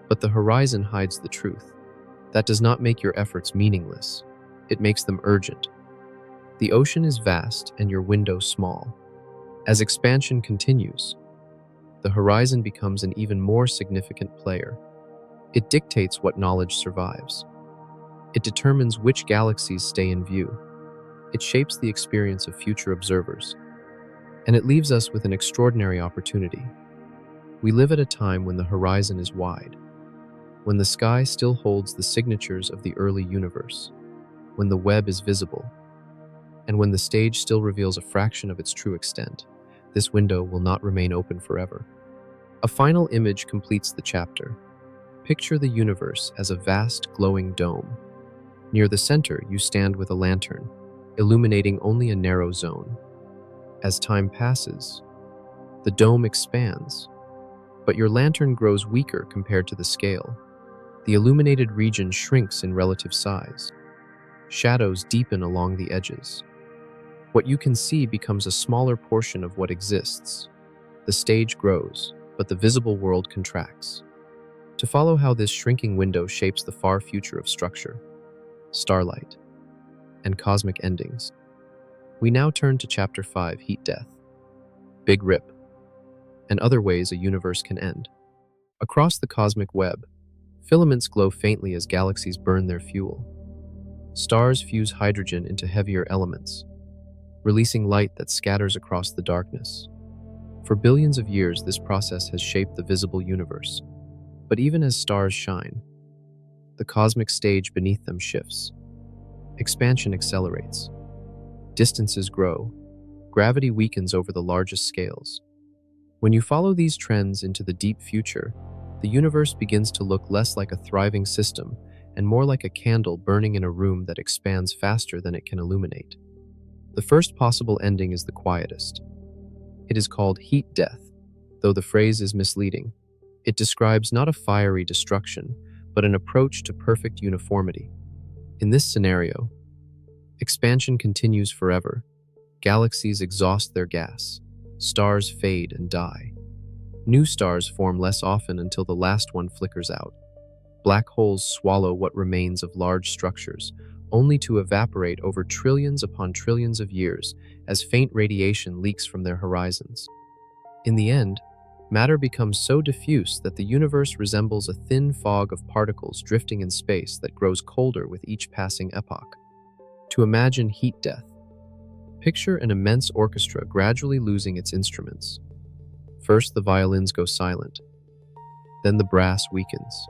But the horizon hides the truth. That does not make your efforts meaningless. It makes them urgent. The ocean is vast and your window small. As expansion continues, the horizon becomes an even more significant player. It dictates what knowledge survives. It determines which galaxies stay in view. It shapes the experience of future observers. And it leaves us with an extraordinary opportunity. We live at a time when the horizon is wide, when the sky still holds the signatures of the early universe, when the web is visible, and when the stage still reveals a fraction of its true extent. This window will not remain open forever. A final image completes the chapter. Picture the universe as a vast, glowing dome. Near the center, you stand with a lantern, illuminating only a narrow zone. As time passes, the dome expands, but your lantern grows weaker compared to the scale. The illuminated region shrinks in relative size. Shadows deepen along the edges. What you can see becomes a smaller portion of what exists. The stage grows, but the visible world contracts. To follow how this shrinking window shapes the far future of structure, starlight, and cosmic endings, we now turn to Chapter 5, Heat Death, Big Rip, and other ways a universe can end. Across the cosmic web, filaments glow faintly as galaxies burn their fuel. Stars fuse hydrogen into heavier elements, releasing light that scatters across the darkness. For billions of years, this process has shaped the visible universe. But even as stars shine, the cosmic stage beneath them shifts. Expansion accelerates. Distances grow. Gravity weakens over the largest scales. When you follow these trends into the deep future, the universe begins to look less like a thriving system and more like a candle burning in a room that expands faster than it can illuminate. The first possible ending is the quietest. It is called heat death, though the phrase is misleading. It describes not a fiery destruction, but an approach to perfect uniformity. In this scenario, expansion continues forever. Galaxies exhaust their gas. Stars fade and die. New stars form less often until the last one flickers out. Black holes swallow what remains of large structures, only to evaporate over trillions upon trillions of years as faint radiation leaks from their horizons. In the end, matter becomes so diffuse that the universe resembles a thin fog of particles drifting in space that grows colder with each passing epoch. To imagine heat death, picture an immense orchestra gradually losing its instruments. First, the violins go silent. Then the brass weakens.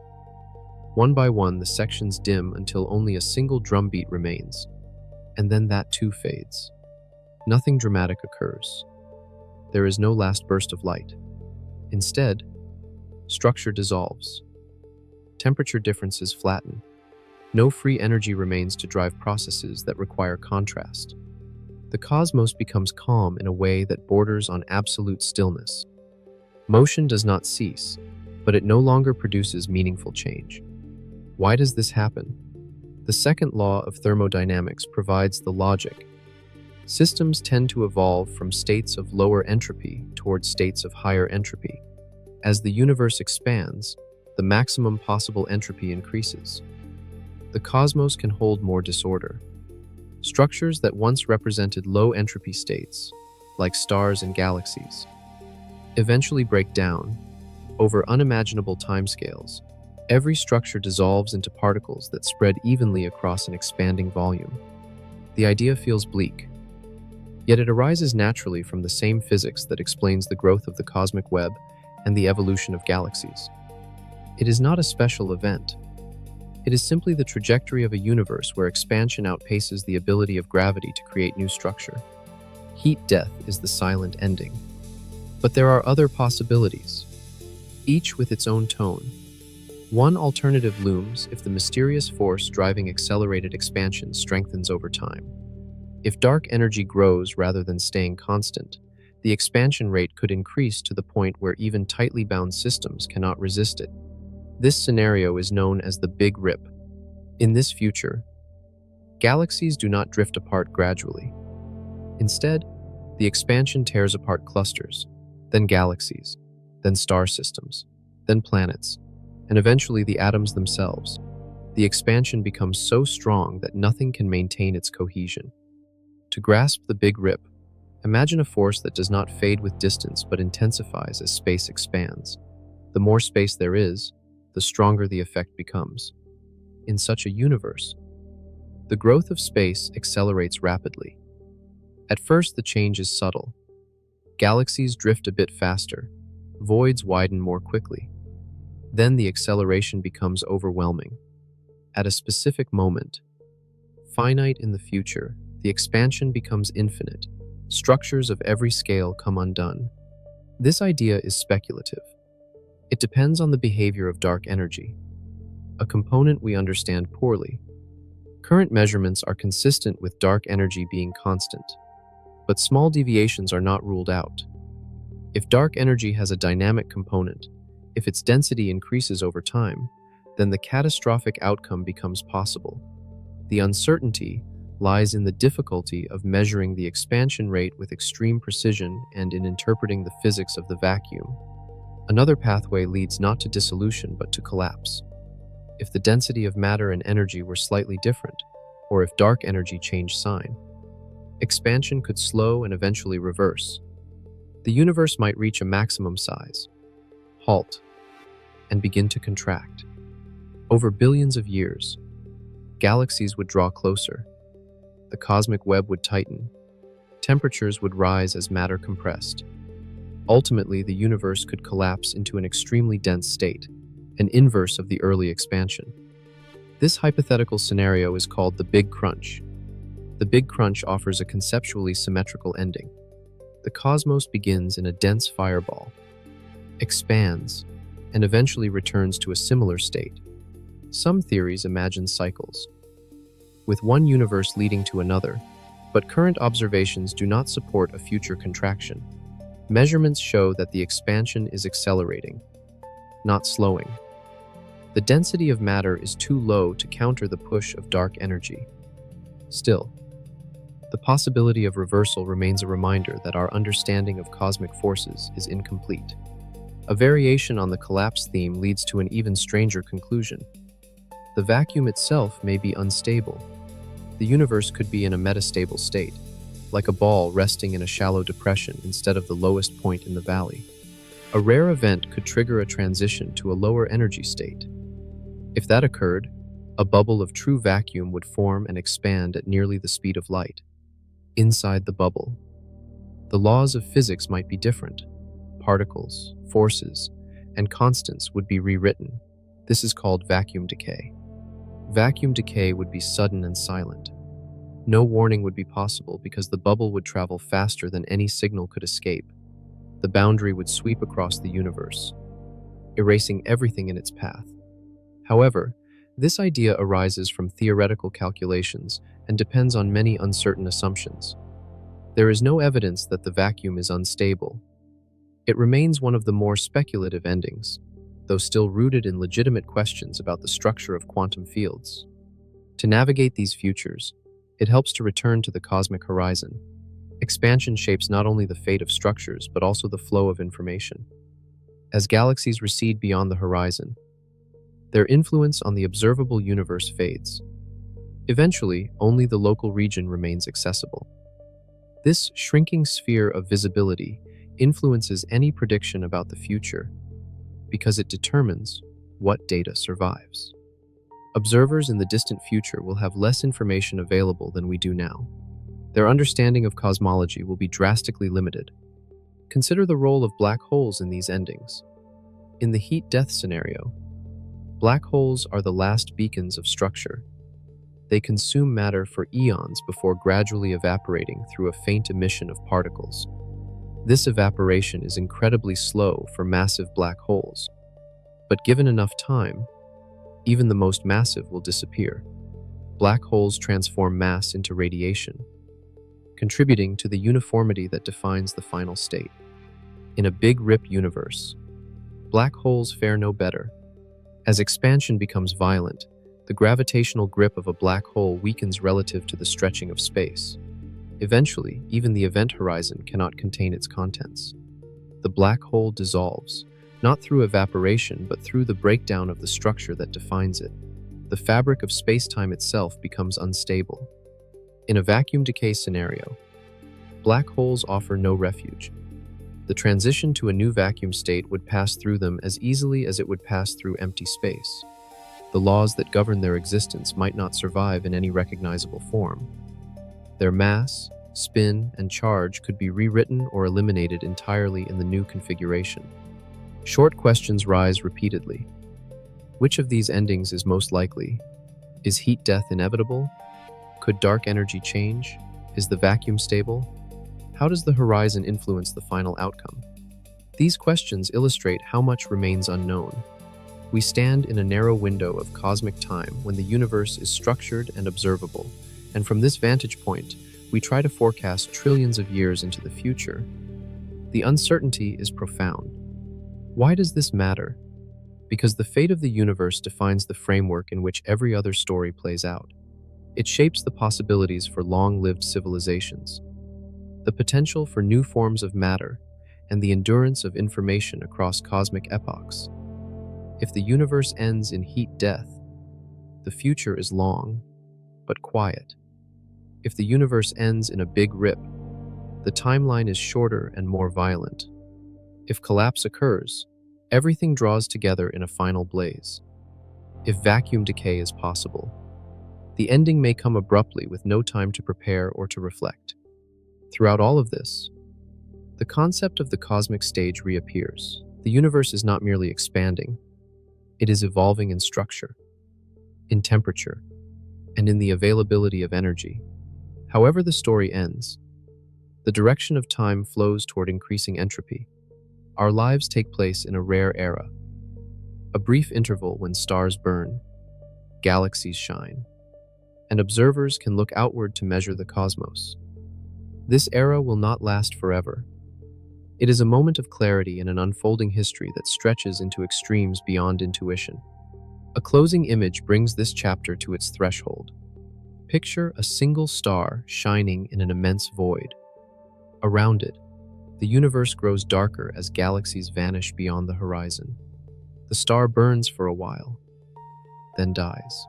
One by one, the sections dim until only a single drum beat remains. And then that too fades. Nothing dramatic occurs. There is no last burst of light. Instead, structure dissolves. Temperature differences flatten. No free energy remains to drive processes that require contrast. The cosmos becomes calm in a way that borders on absolute stillness. Motion does not cease, but it no longer produces meaningful change. Why does this happen? The second law of thermodynamics provides the logic. Systems tend to evolve from states of lower entropy towards states of higher entropy. As the universe expands, the maximum possible entropy increases. The cosmos can hold more disorder. Structures that once represented low entropy states, like stars and galaxies, eventually break down over unimaginable timescales. Every structure dissolves into particles that spread evenly across an expanding volume. The idea feels bleak, yet it arises naturally from the same physics that explains the growth of the cosmic web and the evolution of galaxies. It is not a special event. It is simply the trajectory of a universe where expansion outpaces the ability of gravity to create new structure. Heat death is the silent ending. But there are other possibilities, each with its own tone. One alternative looms if the mysterious force driving accelerated expansion strengthens over time. If dark energy grows rather than staying constant, the expansion rate could increase to the point where even tightly bound systems cannot resist it. This scenario is known as the Big Rip. In this future, galaxies do not drift apart gradually. Instead, the expansion tears apart clusters, then galaxies, then star systems, then planets, and eventually the atoms themselves. The expansion becomes so strong that nothing can maintain its cohesion. To grasp the Big Rip, imagine a force that does not fade with distance but intensifies as space expands. The more space there is, the stronger the effect becomes. In such a universe, the growth of space accelerates rapidly. At first, the change is subtle. Galaxies drift a bit faster, voids widen more quickly. Then the acceleration becomes overwhelming. At a specific moment, finite in the future, the expansion becomes infinite. Structures of every scale come undone. This idea is speculative. It depends on the behavior of dark energy, a component we understand poorly. Current measurements are consistent with dark energy being constant, but small deviations are not ruled out. If dark energy has a dynamic component, if its density increases over time, then the catastrophic outcome becomes possible. The uncertainty lies in the difficulty of measuring the expansion rate with extreme precision and in interpreting the physics of the vacuum. Another pathway leads not to dissolution but to collapse. If the density of matter and energy were slightly different, or if dark energy changed sign, expansion could slow and eventually reverse. The universe might reach a maximum size, halt, and begin to contract. Over billions of years, galaxies would draw closer. The cosmic web would tighten. Temperatures would rise as matter compressed. Ultimately, the universe could collapse into an extremely dense state, an inverse of the early expansion. This hypothetical scenario is called the Big Crunch. The Big Crunch offers a conceptually symmetrical ending. The cosmos begins in a dense fireball, expands, and eventually returns to a similar state. Some theories imagine cycles, with one universe leading to another, but current observations do not support a future contraction. Measurements show that the expansion is accelerating, not slowing. The density of matter is too low to counter the push of dark energy. Still, the possibility of reversal remains a reminder that our understanding of cosmic forces is incomplete. A variation on the collapse theme leads to an even stranger conclusion. The vacuum itself may be unstable. The universe could be in a metastable state, like a ball resting in a shallow depression instead of the lowest point in the valley. A rare event could trigger a transition to a lower energy state. If that occurred, a bubble of true vacuum would form and expand at nearly the speed of light. Inside the bubble, the laws of physics might be different. Particles, forces, and constants would be rewritten. This is called vacuum decay. Vacuum decay would be sudden and silent. No warning would be possible because the bubble would travel faster than any signal could escape. The boundary would sweep across the universe, erasing everything in its path. However, this idea arises from theoretical calculations and depends on many uncertain assumptions. There is no evidence that the vacuum is unstable. It remains one of the more speculative endings, though still rooted in legitimate questions about the structure of quantum fields. To navigate these futures, it helps to return to the cosmic horizon. Expansion shapes not only the fate of structures, but also the flow of information. As galaxies recede beyond the horizon, their influence on the observable universe fades. Eventually, only the local region remains accessible. This shrinking sphere of visibility influences any prediction about the future because it determines what data survives. Observers in the distant future will have less information available than we do now. Their understanding of cosmology will be drastically limited. Consider the role of black holes in these endings. In the heat death scenario, Black holes are the last beacons of structure. They consume matter for eons before gradually evaporating through a faint emission of particles. This evaporation is incredibly slow for massive black holes, but given enough time, even the most massive will disappear. Black holes transform mass into radiation, contributing to the uniformity that defines the final state. In a Big Rip universe, black holes fare no better. As expansion becomes violent, the gravitational grip of a black hole weakens relative to the stretching of space. Eventually, even the event horizon cannot contain its contents. The black hole dissolves, not through evaporation but through the breakdown of the structure that defines it. The fabric of spacetime itself becomes unstable. In a vacuum decay scenario, black holes offer no refuge. The transition to a new vacuum state would pass through them as easily as it would pass through empty space. The laws that govern their existence might not survive in any recognizable form. Their mass, spin, and charge could be rewritten or eliminated entirely in the new configuration. Short questions rise repeatedly. Which of these endings is most likely? Is heat death inevitable? Could dark energy change? Is the vacuum stable? How does the horizon influence the final outcome? These questions illustrate how much remains unknown. We stand in a narrow window of cosmic time when the universe is structured and observable, and from this vantage point, we try to forecast trillions of years into the future. The uncertainty is profound. Why does this matter? Because the fate of the universe defines the framework in which every other story plays out. It shapes the possibilities for long-lived civilizations, the potential for new forms of matter, and the endurance of information across cosmic epochs. If the universe ends in heat death, the future is long, but quiet. If the universe ends in a big rip, the timeline is shorter and more violent. If collapse occurs, everything draws together in a final blaze. If vacuum decay is possible, the ending may come abruptly with no time to prepare or to reflect. Throughout all of this, the concept of the cosmic stage reappears. The universe is not merely expanding, it is evolving in structure, in temperature, and in the availability of energy. However the story ends, the direction of time flows toward increasing entropy. Our lives take place in a rare era, a brief interval when stars burn, galaxies shine, and observers can look outward to measure the cosmos. This era will not last forever. It is a moment of clarity in an unfolding history that stretches into extremes beyond intuition. A closing image brings this chapter to its threshold. Picture a single star shining in an immense void. Around it, the universe grows darker as galaxies vanish beyond the horizon. The star burns for a while, then dies.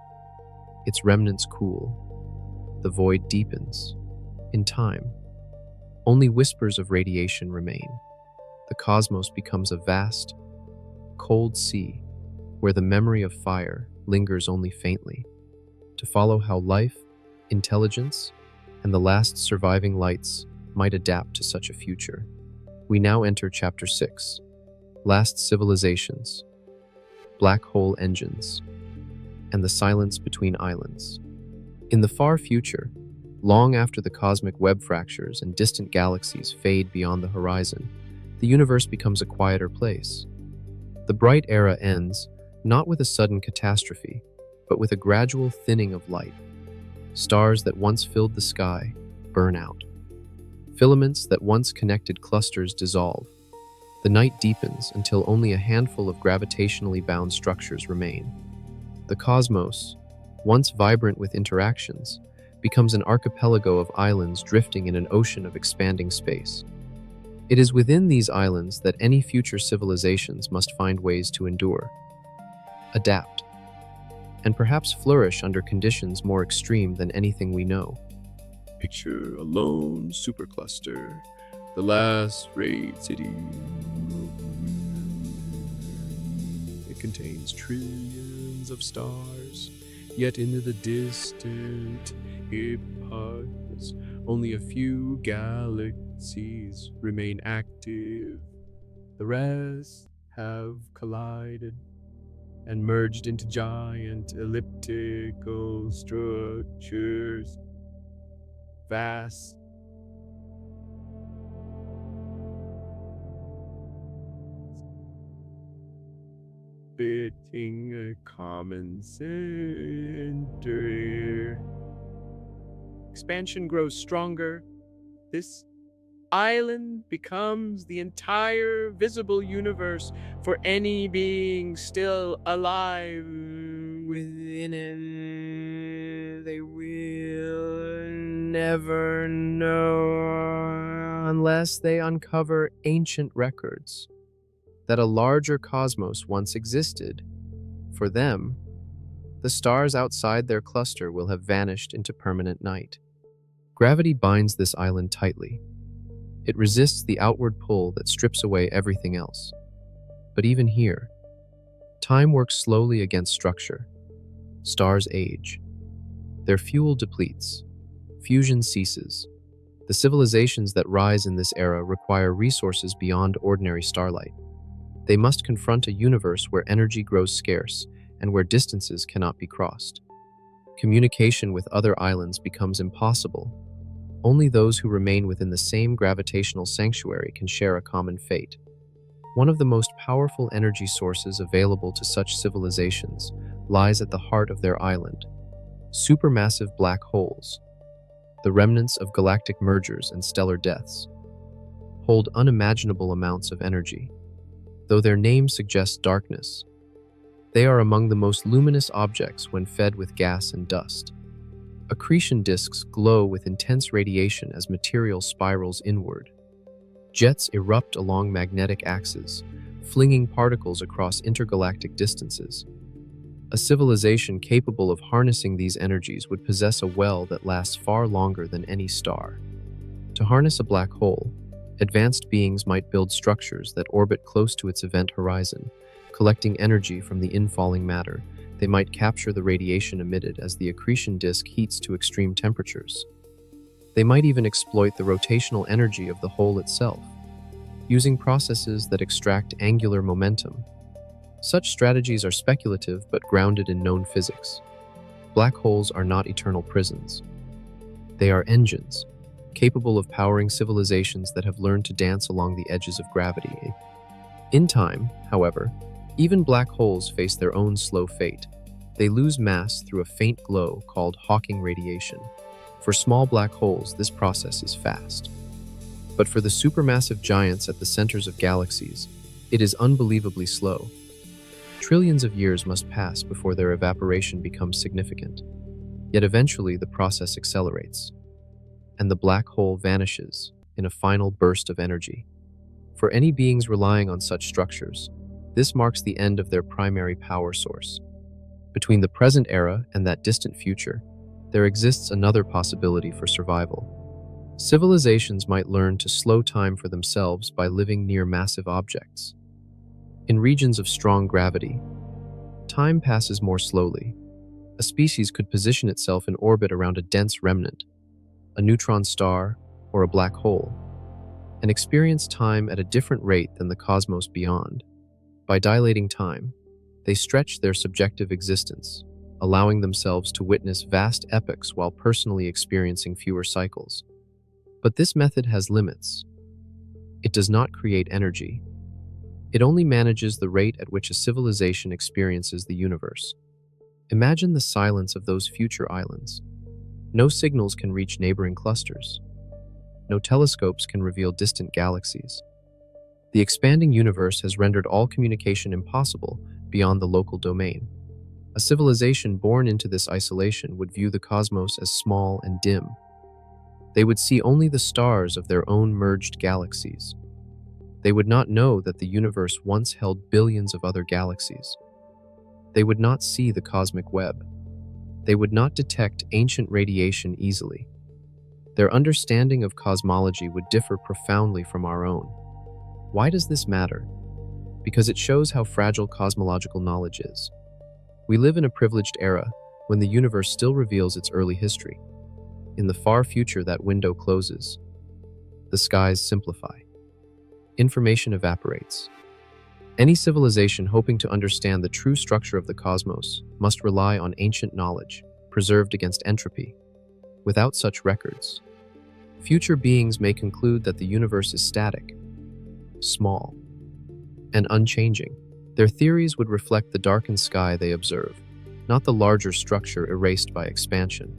Its remnants cool. The void deepens. In time, only whispers of radiation remain. The cosmos becomes a vast, cold sea where the memory of fire lingers only faintly, to follow how life, intelligence, and the last surviving lights might adapt to such a future. We now enter Chapter 6, Last Civilizations, Black Hole Engines, and the Silence Between Islands. In the far future, long after the cosmic web fractures and distant galaxies fade beyond the horizon, the universe becomes a quieter place. The bright era ends, not with a sudden catastrophe, but with a gradual thinning of light. Stars that once filled the sky burn out. Filaments that once connected clusters dissolve. The night deepens until only a handful of gravitationally bound structures remain. The cosmos, once vibrant with interactions, becomes an archipelago of islands drifting in an ocean of expanding space. It is within these islands that any future civilizations must find ways to endure, adapt, and perhaps flourish under conditions more extreme than anything we know. Picture a lone supercluster, the last great city. It contains trillions of stars, yet in the distant epochs, only a few galaxies remain active. The rest have collided, and merged into giant elliptical structures. Vast fitting a common center. Expansion grows stronger. This island becomes the entire visible universe for any being still alive within it. They will never know Unless they uncover ancient records that a larger cosmos once existed. For them, the stars outside their cluster will have vanished into permanent night. Gravity binds this island tightly. It resists the outward pull that strips away everything else. But even here, time works slowly against structure. Stars age. Their fuel depletes. Fusion ceases. The civilizations that rise in this era require resources beyond ordinary starlight. They must confront a universe where energy grows scarce and where distances cannot be crossed. Communication with other islands becomes impossible. Only those who remain within the same gravitational sanctuary can share a common fate. One of the most powerful energy sources available to such civilizations lies at the heart of their island: supermassive black holes. The remnants of galactic mergers and stellar deaths hold unimaginable amounts of energy. Though their name suggests darkness, they are among the most luminous objects when fed with gas and dust. Accretion disks glow with intense radiation as material spirals inward. Jets erupt along magnetic axes, flinging particles across intergalactic distances. A civilization capable of harnessing these energies would possess a well that lasts far longer than any star. To harness a black hole, advanced beings might build structures that orbit close to its event horizon, collecting energy from the infalling matter. They might capture the radiation emitted as the accretion disk heats to extreme temperatures. They might even exploit the rotational energy of the hole itself, using processes that extract angular momentum. Such strategies are speculative but grounded in known physics. Black holes are not eternal prisons. They are engines, capable of powering civilizations that have learned to dance along the edges of gravity. In time, however, even black holes face their own slow fate. They lose mass through a faint glow called Hawking radiation. For small black holes, this process is fast. But for the supermassive giants at the centers of galaxies, it is unbelievably slow. Trillions of years must pass before their evaporation becomes significant. Yet eventually the process accelerates, and the black hole vanishes in a final burst of energy. For any beings relying on such structures, this marks the end of their primary power source. Between the present era and that distant future, there exists another possibility for survival. Civilizations might learn to slow time for themselves by living near massive objects. In regions of strong gravity, time passes more slowly. A species could position itself in orbit around a dense remnant, a neutron star, or a black hole, and experience time at a different rate than the cosmos beyond. By dilating time, they stretch their subjective existence, allowing themselves to witness vast epochs while personally experiencing fewer cycles. But this method has limits. It does not create energy. It only manages the rate at which a civilization experiences the universe. Imagine the silence of those future islands. No signals can reach neighboring clusters. No telescopes can reveal distant galaxies. The expanding universe has rendered all communication impossible beyond the local domain. A civilization born into this isolation would view the cosmos as small and dim. They would see only the stars of their own merged galaxies. They would not know that the universe once held billions of other galaxies. They would not see the cosmic web. They would not detect ancient radiation easily. Their understanding of cosmology would differ profoundly from our own. Why does this matter? Because it shows how fragile cosmological knowledge is. We live in a privileged era when the universe still reveals its early history. In the far future, that window closes. The skies simplify. Information evaporates. Any civilization hoping to understand the true structure of the cosmos must rely on ancient knowledge, preserved against entropy. Without such records, future beings may conclude that the universe is static, small, and unchanging. Their theories would reflect the darkened sky they observe, not the larger structure erased by expansion.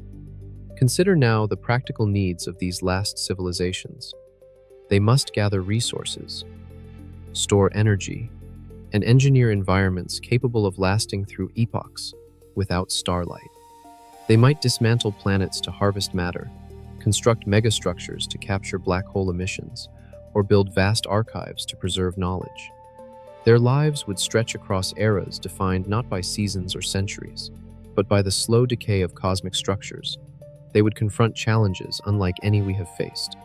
Consider now the practical needs of these last civilizations. They must gather resources, store energy, and engineer environments capable of lasting through epochs without starlight. They might dismantle planets to harvest matter, construct megastructures to capture black hole emissions, or build vast archives to preserve knowledge. Their lives would stretch across eras defined not by seasons or centuries, but by the slow decay of cosmic structures. They would confront challenges unlike any we have faced.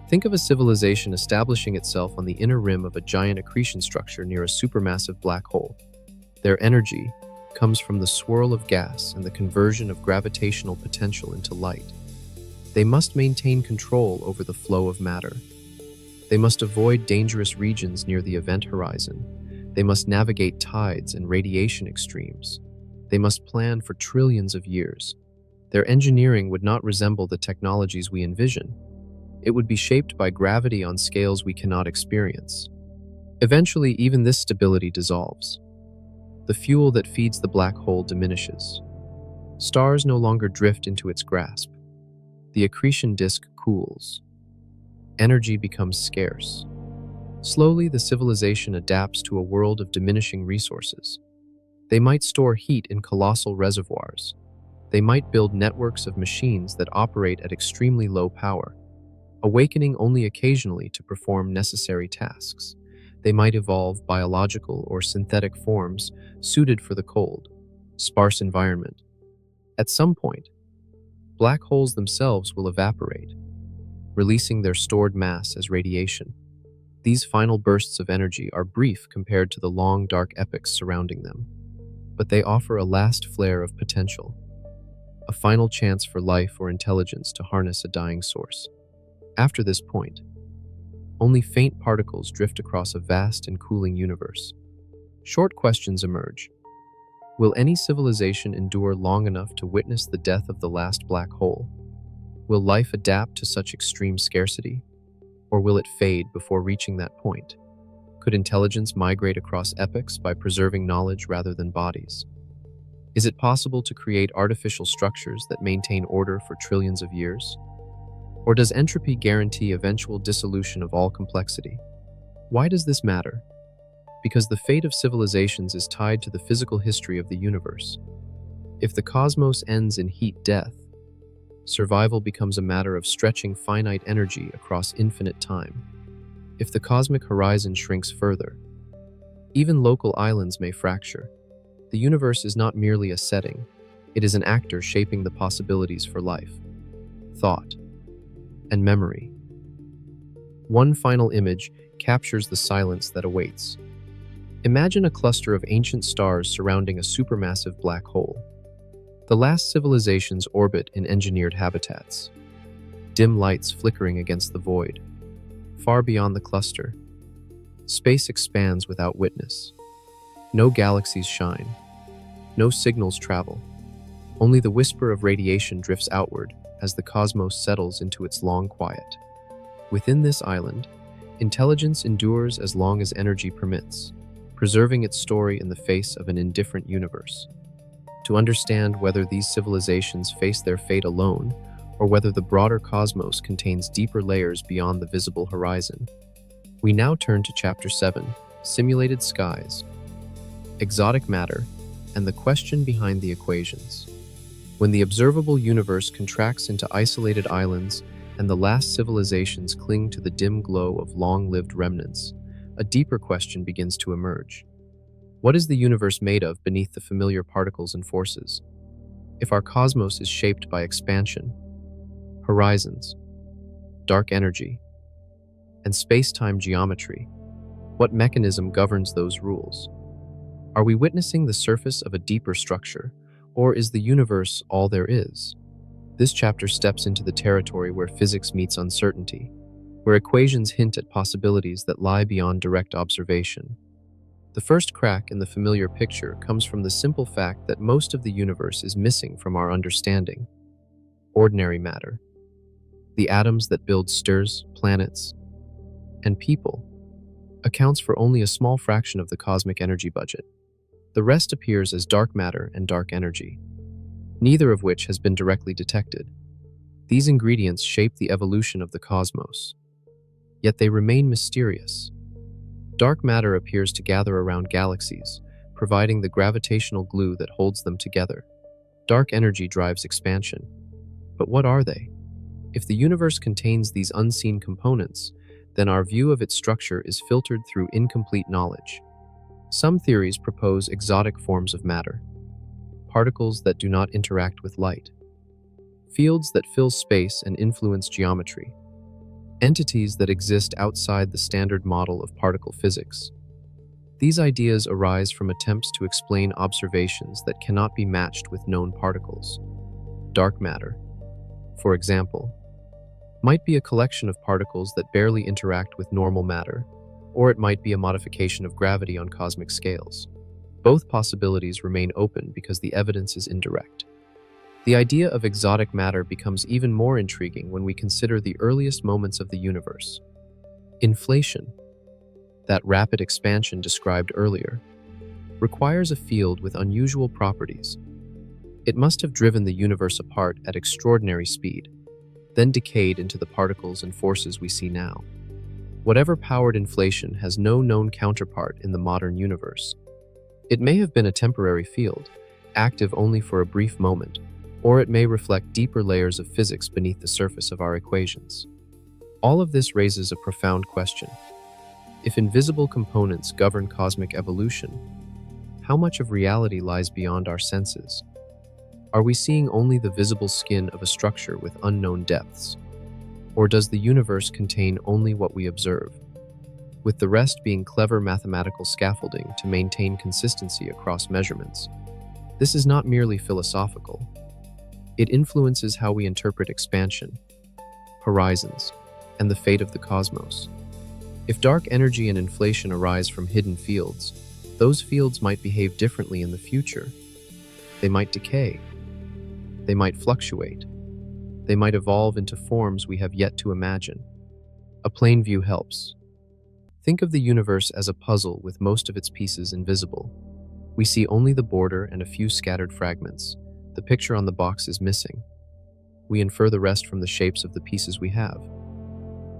Think of a civilization establishing itself on the inner rim of a giant accretion structure near a supermassive black hole. Their energy comes from the swirl of gas and the conversion of gravitational potential into light. They must maintain control over the flow of matter. They must avoid dangerous regions near the event horizon. They must navigate tides and radiation extremes. They must plan for trillions of years. Their engineering would not resemble the technologies we envision. It would be shaped by gravity on scales we cannot experience. Eventually, even this stability dissolves. The fuel that feeds the black hole diminishes. Stars no longer drift into its grasp. The accretion disk cools. Energy becomes scarce. Slowly, the civilization adapts to a world of diminishing resources. They might store heat in colossal reservoirs. They might build networks of machines that operate at extremely low power, awakening only occasionally to perform necessary tasks. They might evolve biological or synthetic forms suited for the cold, sparse environment. At some point, black holes themselves will evaporate, releasing their stored mass as radiation. These final bursts of energy are brief compared to the long, dark epochs surrounding them, but they offer a last flare of potential, a final chance for life or intelligence to harness a dying source. After this point, only faint particles drift across a vast and cooling universe. Short questions emerge. Will any civilization endure long enough to witness the death of the last black hole? Will life adapt to such extreme scarcity? Or will it fade before reaching that point? Could intelligence migrate across epochs by preserving knowledge rather than bodies? Is it possible to create artificial structures that maintain order for trillions of years? Or does entropy guarantee eventual dissolution of all complexity? Why does this matter? Because the fate of civilizations is tied to the physical history of the universe. If the cosmos ends in heat death, survival becomes a matter of stretching finite energy across infinite time. If the cosmic horizon shrinks further, even local islands may fracture. The universe is not merely a setting, it is an actor shaping the possibilities for life, thought, and memory. One final image captures the silence that awaits. Imagine a cluster of ancient stars surrounding a supermassive black hole. The last civilizations orbit in engineered habitats, dim lights flickering against the void. Far beyond the cluster, space expands without witness. No galaxies shine, no signals travel. Only the whisper of radiation drifts outward as the cosmos settles into its long quiet. Within this island, intelligence endures as long as energy permits, preserving its story in the face of an indifferent universe. To understand whether these civilizations face their fate alone, or whether the broader cosmos contains deeper layers beyond the visible horizon, we now turn to Chapter 7, Simulated Skies, Exotic Matter, and the question behind the equations. When the observable universe contracts into isolated islands and the last civilizations cling to the dim glow of long-lived remnants, a deeper question begins to emerge. What is the universe made of beneath the familiar particles and forces? If our cosmos is shaped by expansion, horizons, dark energy, and space-time geometry, what mechanism governs those rules? Are we witnessing the surface of a deeper structure, or is the universe all there is? This chapter steps into the territory where physics meets uncertainty, where equations hint at possibilities that lie beyond direct observation. The first crack in the familiar picture comes from the simple fact that most of the universe is missing from our understanding. Ordinary matter, the atoms that build stars, planets, and people, accounts for only a small fraction of the cosmic energy budget. The rest appears as dark matter and dark energy, neither of which has been directly detected. These ingredients shape the evolution of the cosmos, yet they remain mysterious. Dark matter appears to gather around galaxies, providing the gravitational glue that holds them together. Dark energy drives expansion. But what are they? If the universe contains these unseen components, then our view of its structure is filtered through incomplete knowledge. Some theories propose exotic forms of matter, particles that do not interact with light, fields that fill space and influence geometry, entities that exist outside the standard model of particle physics. These ideas arise from attempts to explain observations that cannot be matched with known particles. Dark matter, for example, might be a collection of particles that barely interact with normal matter, or it might be a modification of gravity on cosmic scales. Both possibilities remain open because the evidence is indirect. The idea of exotic matter becomes even more intriguing when we consider the earliest moments of the universe. Inflation, that rapid expansion described earlier, requires a field with unusual properties. It must have driven the universe apart at extraordinary speed, then decayed into the particles and forces we see now. Whatever powered inflation has no known counterpart in the modern universe. It may have been a temporary field, active only for a brief moment, or it may reflect deeper layers of physics beneath the surface of our equations. All of this raises a profound question. If invisible components govern cosmic evolution, how much of reality lies beyond our senses? Are we seeing only the visible skin of a structure with unknown depths? Or does the universe contain only what we observe, with the rest being clever mathematical scaffolding to maintain consistency across measurements? This is not merely philosophical. It influences how we interpret expansion, horizons, and the fate of the cosmos. If dark energy and inflation arise from hidden fields, those fields might behave differently in the future. They might decay. They might fluctuate. They might evolve into forms we have yet to imagine. A plain view helps. Think of the universe as a puzzle with most of its pieces invisible. We see only the border and a few scattered fragments. The picture on the box is missing. We infer the rest from the shapes of the pieces we have.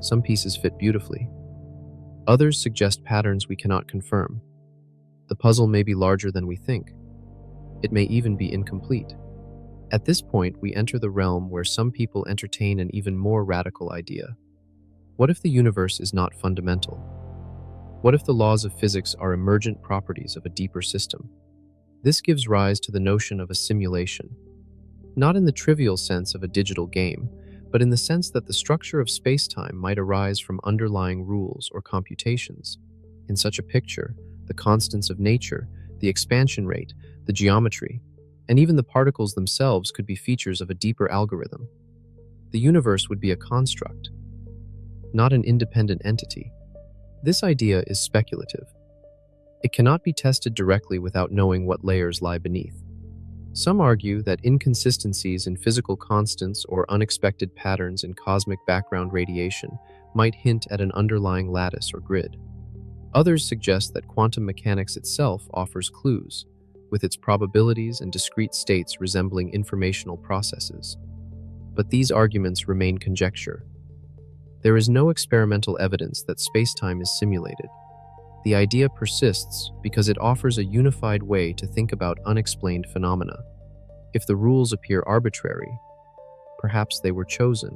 Some pieces fit beautifully. Others suggest patterns we cannot confirm. The puzzle may be larger than we think. It may even be incomplete. At this point, we enter the realm where some people entertain an even more radical idea. What if the universe is not fundamental? What if the laws of physics are emergent properties of a deeper system? This gives rise to the notion of a simulation, not in the trivial sense of a digital game, but in the sense that the structure of spacetime might arise from underlying rules or computations. In such a picture, the constants of nature, the expansion rate, the geometry, and even the particles themselves could be features of a deeper algorithm. The universe would be a construct, not an independent entity. This idea is speculative. It cannot be tested directly without knowing what layers lie beneath. Some argue that inconsistencies in physical constants or unexpected patterns in cosmic background radiation might hint at an underlying lattice or grid. Others suggest that quantum mechanics itself offers clues, with its probabilities and discrete states resembling informational processes. But these arguments remain conjecture. There is no experimental evidence that spacetime is simulated. The idea persists because it offers a unified way to think about unexplained phenomena. If the rules appear arbitrary, perhaps they were chosen.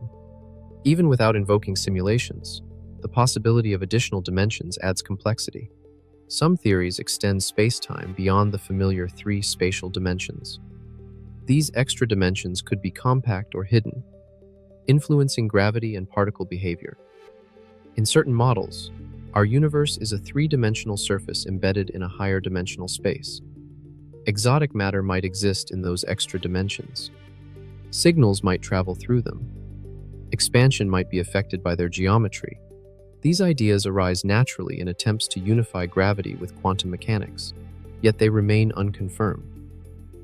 Even without invoking simulations, the possibility of additional dimensions adds complexity. Some theories extend spacetime beyond the familiar three spatial dimensions. These extra dimensions could be compact or hidden, influencing gravity and particle behavior. In certain models, our universe is a three-dimensional surface embedded in a higher dimensional space. Exotic matter might exist in those extra dimensions. Signals might travel through them. Expansion might be affected by their geometry. These ideas arise naturally in attempts to unify gravity with quantum mechanics, yet they remain unconfirmed.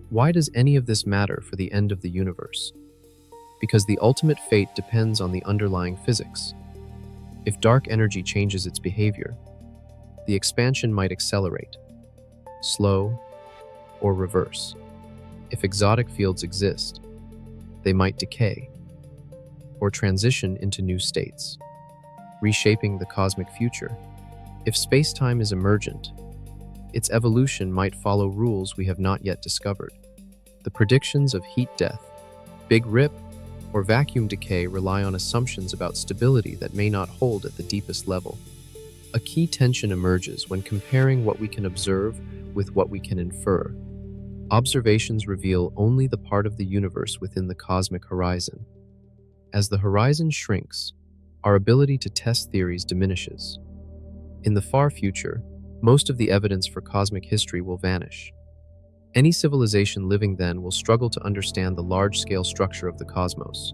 Why does any of this matter for the end of the universe? Because the ultimate fate depends on the underlying physics. If dark energy changes its behavior, the expansion might accelerate, slow, or reverse. If exotic fields exist, they might decay or transition into new states, reshaping the cosmic future. If space-time is emergent, its evolution might follow rules we have not yet discovered. The predictions of heat death, big rip, or vacuum decay rely on assumptions about stability that may not hold at the deepest level. A key tension emerges when comparing what we can observe with what we can infer. Observations reveal only the part of the universe within the cosmic horizon. As the horizon shrinks, our ability to test theories diminishes. In the far future, most of the evidence for cosmic history will vanish. Any civilization living then will struggle to understand the large-scale structure of the cosmos.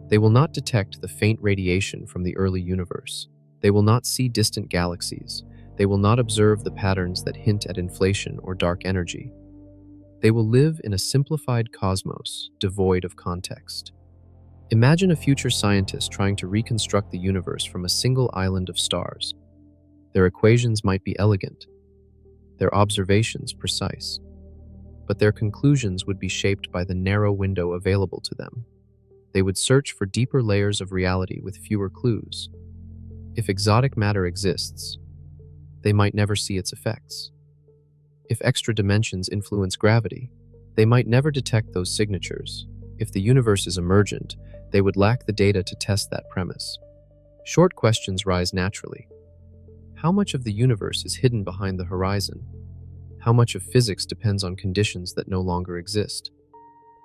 They will not detect the faint radiation from the early universe. They will not see distant galaxies. They will not observe the patterns that hint at inflation or dark energy. They will live in a simplified cosmos, devoid of context. Imagine a future scientist trying to reconstruct the universe from a single island of stars. Their equations might be elegant, their observations precise, but their conclusions would be shaped by the narrow window available to them. They would search for deeper layers of reality with fewer clues. If exotic matter exists, they might never see its effects. If extra dimensions influence gravity, they might never detect those signatures. If the universe is emergent, they would lack the data to test that premise. Short questions rise naturally. How much of the universe is hidden behind the horizon? How much of physics depends on conditions that no longer exist?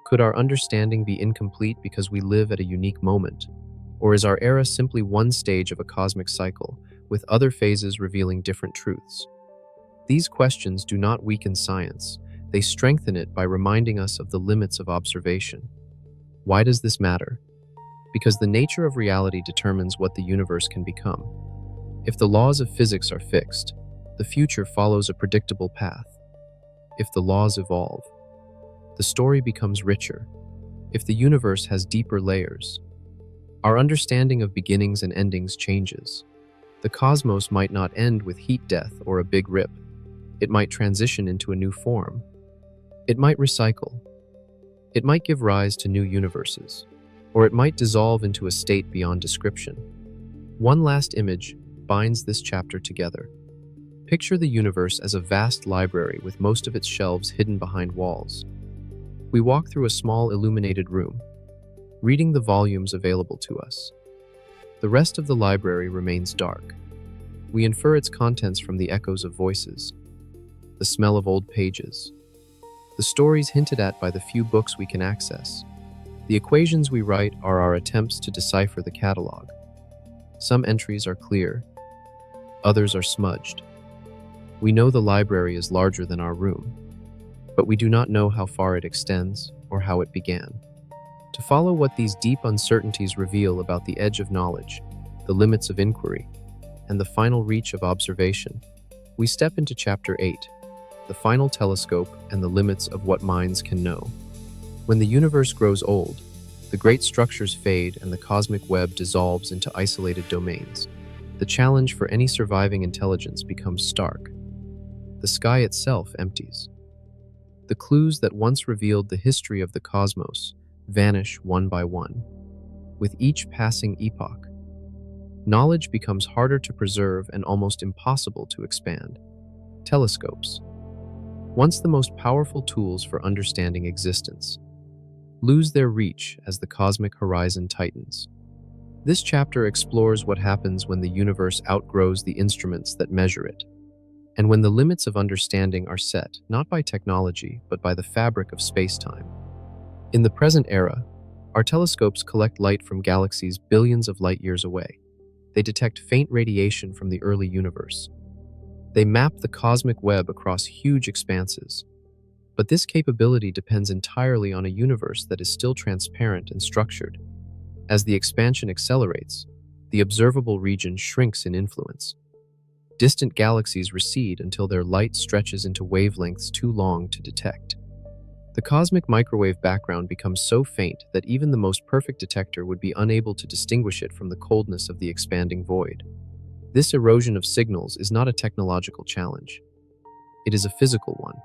Could our understanding be incomplete because we live at a unique moment? Or is our era simply one stage of a cosmic cycle, with other phases revealing different truths? These questions do not weaken science. They strengthen it by reminding us of the limits of observation. Why does this matter? Because the nature of reality determines what the universe can become. If the laws of physics are fixed, the future follows a predictable path. If the laws evolve, the story becomes richer. If the universe has deeper layers, our understanding of beginnings and endings changes. The cosmos might not end with heat death or a big rip. It might transition into a new form. It might recycle. It might give rise to new universes, or it might dissolve into a state beyond description. One last image binds this chapter together. Picture the universe as a vast library with most of its shelves hidden behind walls. We walk through a small illuminated room, reading the volumes available to us. The rest of the library remains dark. We infer its contents from the echoes of voices, the smell of old pages, the stories hinted at by the few books we can access. The equations we write are our attempts to decipher the catalog. Some entries are clear, others are smudged. We know the library is larger than our room, but we do not know how far it extends or how it began. To follow what these deep uncertainties reveal about the edge of knowledge, the limits of inquiry, and the final reach of observation, we step into Chapter 8, the final telescope and the limits of what minds can know. When the universe grows old, the great structures fade and the cosmic web dissolves into isolated domains. The challenge for any surviving intelligence becomes stark. The sky itself empties. The clues that once revealed the history of the cosmos vanish one by one. With each passing epoch, knowledge becomes harder to preserve and almost impossible to expand. Telescopes, once the most powerful tools for understanding existence, lose their reach as the cosmic horizon tightens. This chapter explores what happens when the universe outgrows the instruments that measure it, and when the limits of understanding are set not by technology but by the fabric of space-time. In the present era, our telescopes collect light from galaxies billions of light years away. They detect faint radiation from the early universe. They map the cosmic web across huge expanses. But this capability depends entirely on a universe that is still transparent and structured. As the expansion accelerates, The observable region shrinks in influence. Distant galaxies recede until their light stretches into wavelengths too long to detect. The cosmic microwave background becomes so faint that even the most perfect detector would be unable to distinguish it from the coldness of the expanding void. This erosion of signals is not a technological challenge. It is a physical one.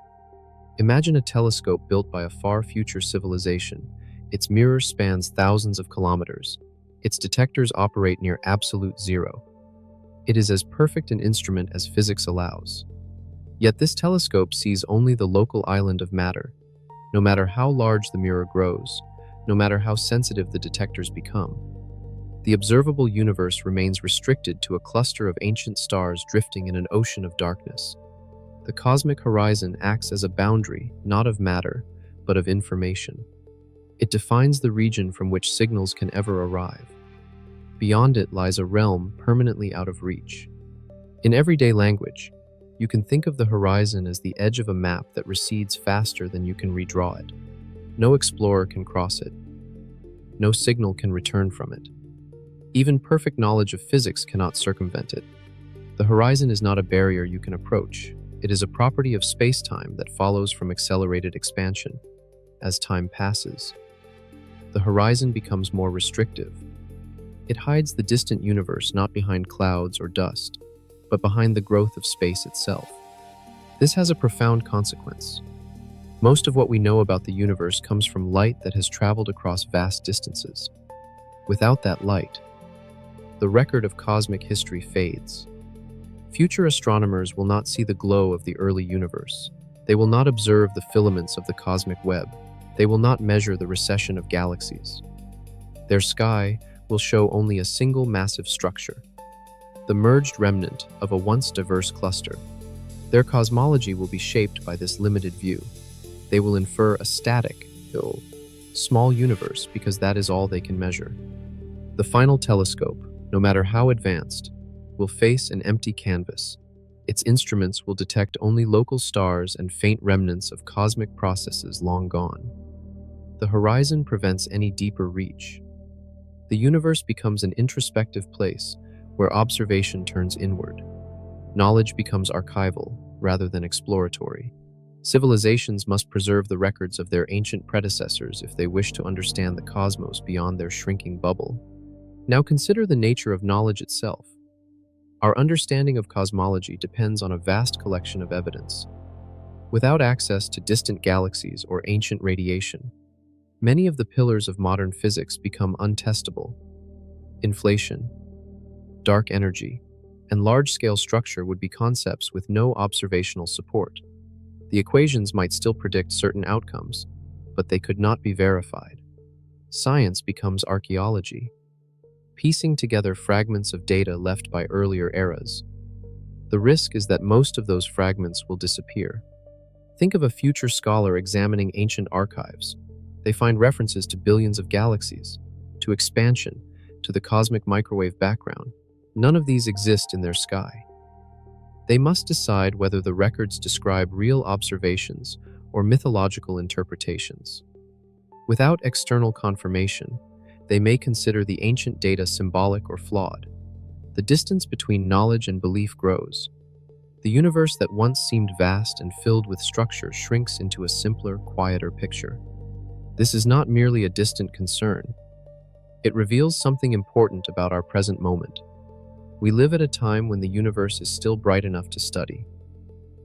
Imagine a telescope built by a far future civilization. Its mirror spans thousands of kilometers. Its detectors operate near absolute zero. It is as perfect an instrument as physics allows. Yet this telescope sees only the local island of matter. No matter how large the mirror grows, no matter how sensitive the detectors become, the observable universe remains restricted to a cluster of ancient stars drifting in an ocean of darkness. The cosmic horizon acts as a boundary, not of matter, but of information. It defines the region from which signals can ever arrive. Beyond it lies a realm permanently out of reach. In everyday language, you can think of the horizon as the edge of a map that recedes faster than you can redraw it. No explorer can cross it. No signal can return from it. Even perfect knowledge of physics cannot circumvent it. The horizon is not a barrier you can approach. It is a property of spacetime that follows from accelerated expansion. As time passes, the horizon becomes more restrictive. It hides the distant universe not behind clouds or dust, but behind the growth of space itself. This has a profound consequence. Most of what we know about the universe comes from light that has traveled across vast distances. Without that light, the record of cosmic history fades. Future astronomers will not see the glow of the early universe. They will not observe the filaments of the cosmic web. They will not measure the recession of galaxies. Their sky will show only a single massive structure, the merged remnant of a once diverse cluster. Their cosmology will be shaped by this limited view. They will infer a static, though small universe because that is all they can measure. The final telescope, no matter how advanced, will face an empty canvas. Its instruments will detect only local stars and faint remnants of cosmic processes long gone. The horizon prevents any deeper reach. The universe becomes an introspective place where observation turns inward. Knowledge becomes archival rather than exploratory. Civilizations must preserve the records of their ancient predecessors if they wish to understand the cosmos beyond their shrinking bubble. Now consider the nature of knowledge itself. Our understanding of cosmology depends on a vast collection of evidence. Without access to distant galaxies or ancient radiation, many of the pillars of modern physics become untestable. Inflation, dark energy, and large-scale structure would be concepts with no observational support. The equations might still predict certain outcomes, but they could not be verified. Science becomes archaeology, piecing together fragments of data left by earlier eras. The risk is that most of those fragments will disappear. Think of a future scholar examining ancient archives. They find references to billions of galaxies, to expansion, to the cosmic microwave background. None of these exist in their sky. They must decide whether the records describe real observations or mythological interpretations. Without external confirmation, they may consider the ancient data symbolic or flawed. The distance between knowledge and belief grows. The universe that once seemed vast and filled with structure shrinks into a simpler, quieter picture. This is not merely a distant concern. It reveals something important about our present moment. We live at a time when the universe is still bright enough to study.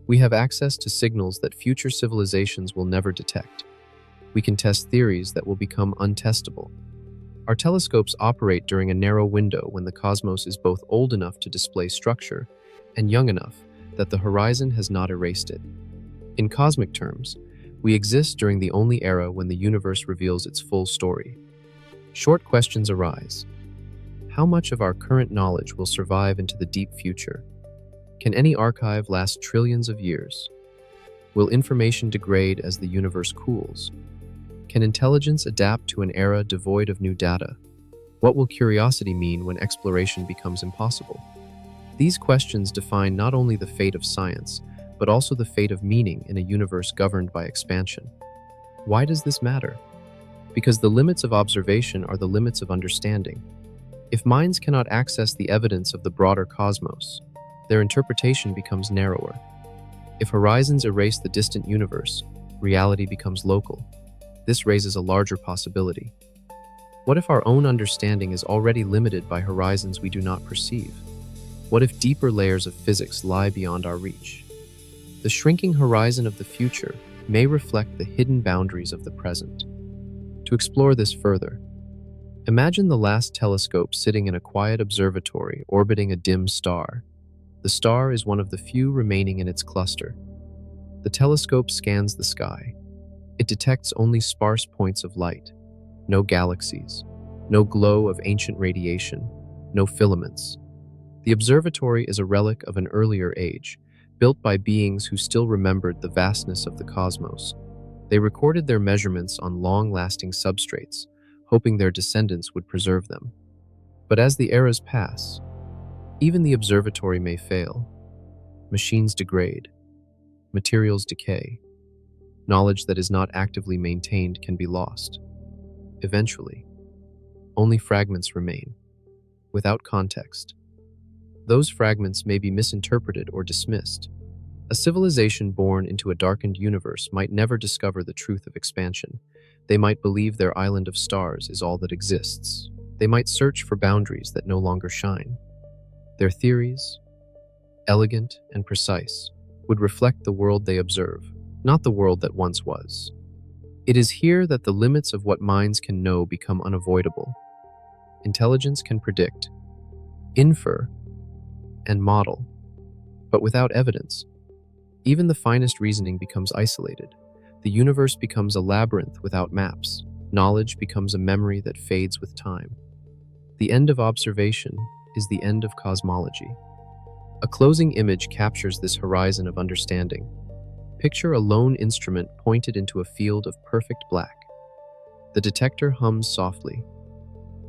We have access to signals that future civilizations will never detect. We can test theories that will become untestable. Our telescopes operate during a narrow window when the cosmos is both old enough to display structure and young enough that the horizon has not erased it. In cosmic terms, we exist during the only era when the universe reveals its full story. Short questions arise. How much of our current knowledge will survive into the deep future? Can any archive last trillions of years? Will information degrade as the universe cools? Can intelligence adapt to an era devoid of new data? What will curiosity mean when exploration becomes impossible? These questions define not only the fate of science, but also the fate of meaning in a universe governed by expansion. Why does this matter? Because the limits of observation are the limits of understanding. If minds cannot access the evidence of the broader cosmos, their interpretation becomes narrower. If horizons erase the distant universe, reality becomes local. This raises a larger possibility. What if our own understanding is already limited by horizons we do not perceive? What if deeper layers of physics lie beyond our reach? The shrinking horizon of the future may reflect the hidden boundaries of the present. To explore this further, imagine the last telescope sitting in a quiet observatory orbiting a dim star. The star is one of the few remaining in its cluster. The telescope scans the sky. It detects only sparse points of light, no galaxies, no glow of ancient radiation, no filaments. The observatory is a relic of an earlier age, built by beings who still remembered the vastness of the cosmos. They recorded their measurements on long-lasting substrates, hoping their descendants would preserve them. But as the eras pass, even the observatory may fail. Machines degrade. Materials decay. Knowledge that is not actively maintained can be lost. Eventually, only fragments remain, without context. Those fragments may be misinterpreted or dismissed. A civilization born into a darkened universe might never discover the truth of expansion. They might believe their island of stars is all that exists. They might search for boundaries that no longer shine. Their theories, elegant and precise, would reflect the world they observe, not the world that once was. It is here that the limits of what minds can know become unavoidable. Intelligence can predict, infer, and model, but without evidence, even the finest reasoning becomes isolated. The universe becomes a labyrinth without maps. Knowledge becomes a memory that fades with time. The end of observation is the end of cosmology. A closing image captures this horizon of understanding. Picture a lone instrument pointed into a field of perfect black. The detector hums softly.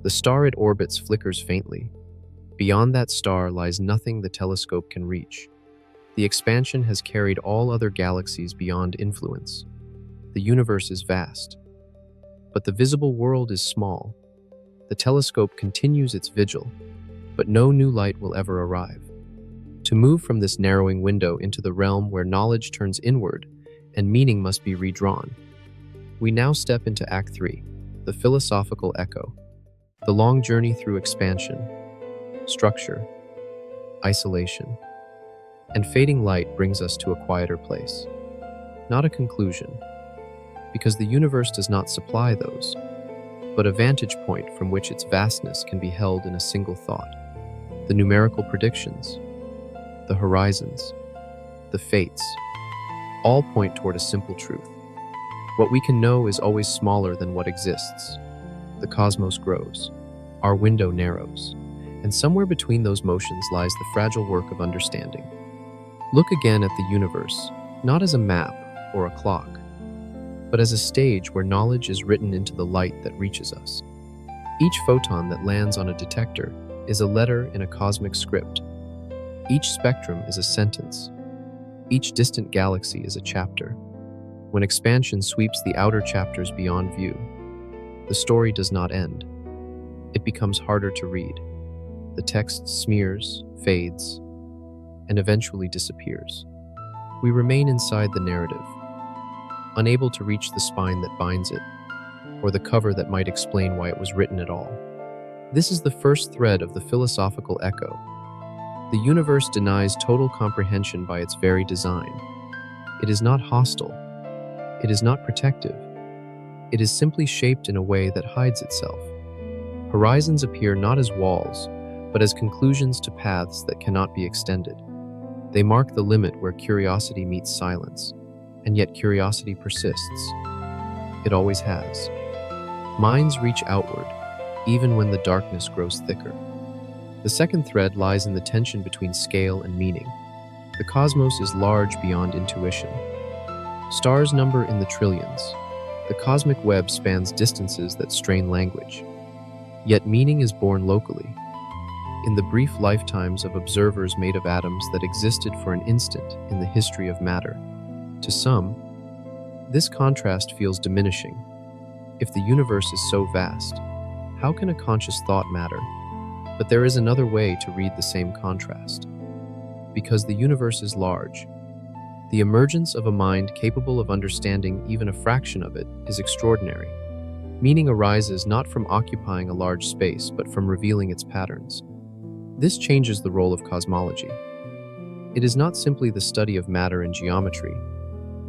The star it orbits flickers faintly. Beyond that star lies nothing the telescope can reach. The expansion has carried all other galaxies beyond influence. The universe is vast, but the visible world is small. The telescope continues its vigil, but no new light will ever arrive. To move from this narrowing window into the realm where knowledge turns inward and meaning must be redrawn, we now step into Act 3, the philosophical echo, the long journey through expansion, structure, isolation, and fading light brings us to a quieter place. Not a conclusion, because the universe does not supply those, but a vantage point from which its vastness can be held in a single thought. The numerical predictions, the horizons, the fates, all point toward a simple truth. What we can know is always smaller than what exists. The cosmos grows, our window narrows, and somewhere between those motions lies the fragile work of understanding. Look again at the universe, not as a map or a clock, but as a stage where knowledge is written into the light that reaches us. Each photon that lands on a detector is a letter in a cosmic script. Each spectrum is a sentence. Each distant galaxy is a chapter. When expansion sweeps the outer chapters beyond view, the story does not end. It becomes harder to read. The text smears, fades, and eventually disappears. We remain inside the narrative, unable to reach the spine that binds it, or the cover that might explain why it was written at all. This is the first thread of the philosophical echo. The universe denies total comprehension by its very design. It is not hostile. It is not protective. It is simply shaped in a way that hides itself. Horizons appear not as walls, but as conclusions to paths that cannot be extended. They mark the limit where curiosity meets silence, and yet curiosity persists. It always has. Minds reach outward, even when the darkness grows thicker. The second thread lies in the tension between scale and meaning. The cosmos is large beyond intuition. Stars number in the trillions. The cosmic web spans distances that strain language. Yet meaning is born locally, in the brief lifetimes of observers made of atoms that existed for an instant in the history of matter. To some, this contrast feels diminishing. If the universe is so vast, how can a conscious thought matter? But there is another way to read the same contrast. Because the universe is large, the emergence of a mind capable of understanding even a fraction of it is extraordinary. Meaning arises not from occupying a large space, but from revealing its patterns. This changes the role of cosmology. It is not simply the study of matter and geometry.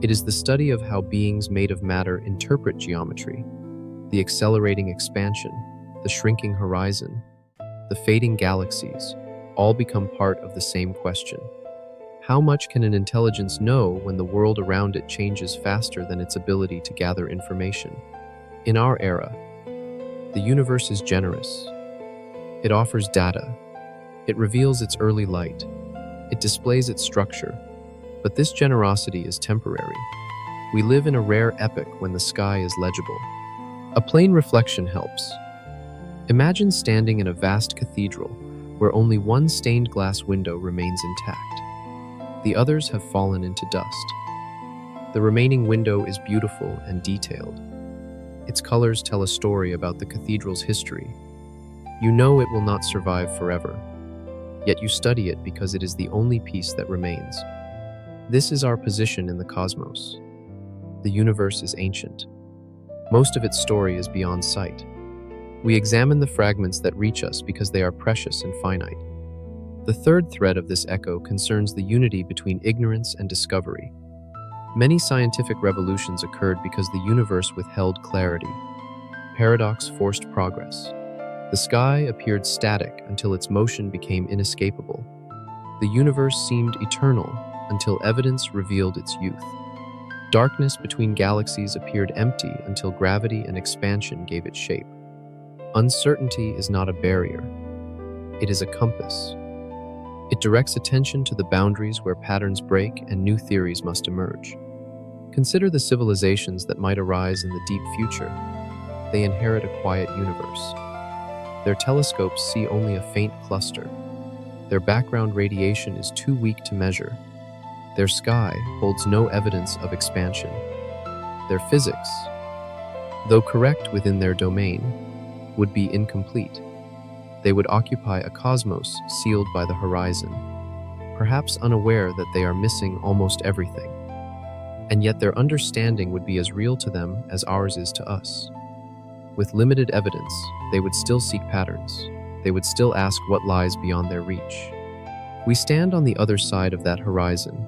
It is the study of how beings made of matter interpret geometry. The accelerating expansion, the shrinking horizon, the fading galaxies, all become part of the same question. How much can an intelligence know when the world around it changes faster than its ability to gather information? In our era, the universe is generous. It offers data. It reveals its early light. It displays its structure. But this generosity is temporary. We live in a rare epoch when the sky is legible. A plain reflection helps. Imagine standing in a vast cathedral where only one stained glass window remains intact. The others have fallen into dust. The remaining window is beautiful and detailed. Its colors tell a story about the cathedral's history. You know it will not survive forever, yet you study it because it is the only piece that remains. This is our position in the cosmos. The universe is ancient. Most of its story is beyond sight. We examine the fragments that reach us because they are precious and finite. The third thread of this echo concerns the unity between ignorance and discovery. Many scientific revolutions occurred because the universe withheld clarity. Paradox forced progress. The sky appeared static until its motion became inescapable. The universe seemed eternal until evidence revealed its youth. Darkness between galaxies appeared empty until gravity and expansion gave it shape. Uncertainty is not a barrier. It is a compass. It directs attention to the boundaries where patterns break and new theories must emerge. Consider the civilizations that might arise in the deep future. They inherit a quiet universe. Their telescopes see only a faint cluster. Their background radiation is too weak to measure. Their sky holds no evidence of expansion. Their physics, though correct within their domain, would be incomplete. They would occupy a cosmos sealed by the horizon, perhaps unaware that they are missing almost everything. And yet their understanding would be as real to them as ours is to us. With limited evidence, they would still seek patterns. They would still ask what lies beyond their reach. We stand on the other side of that horizon.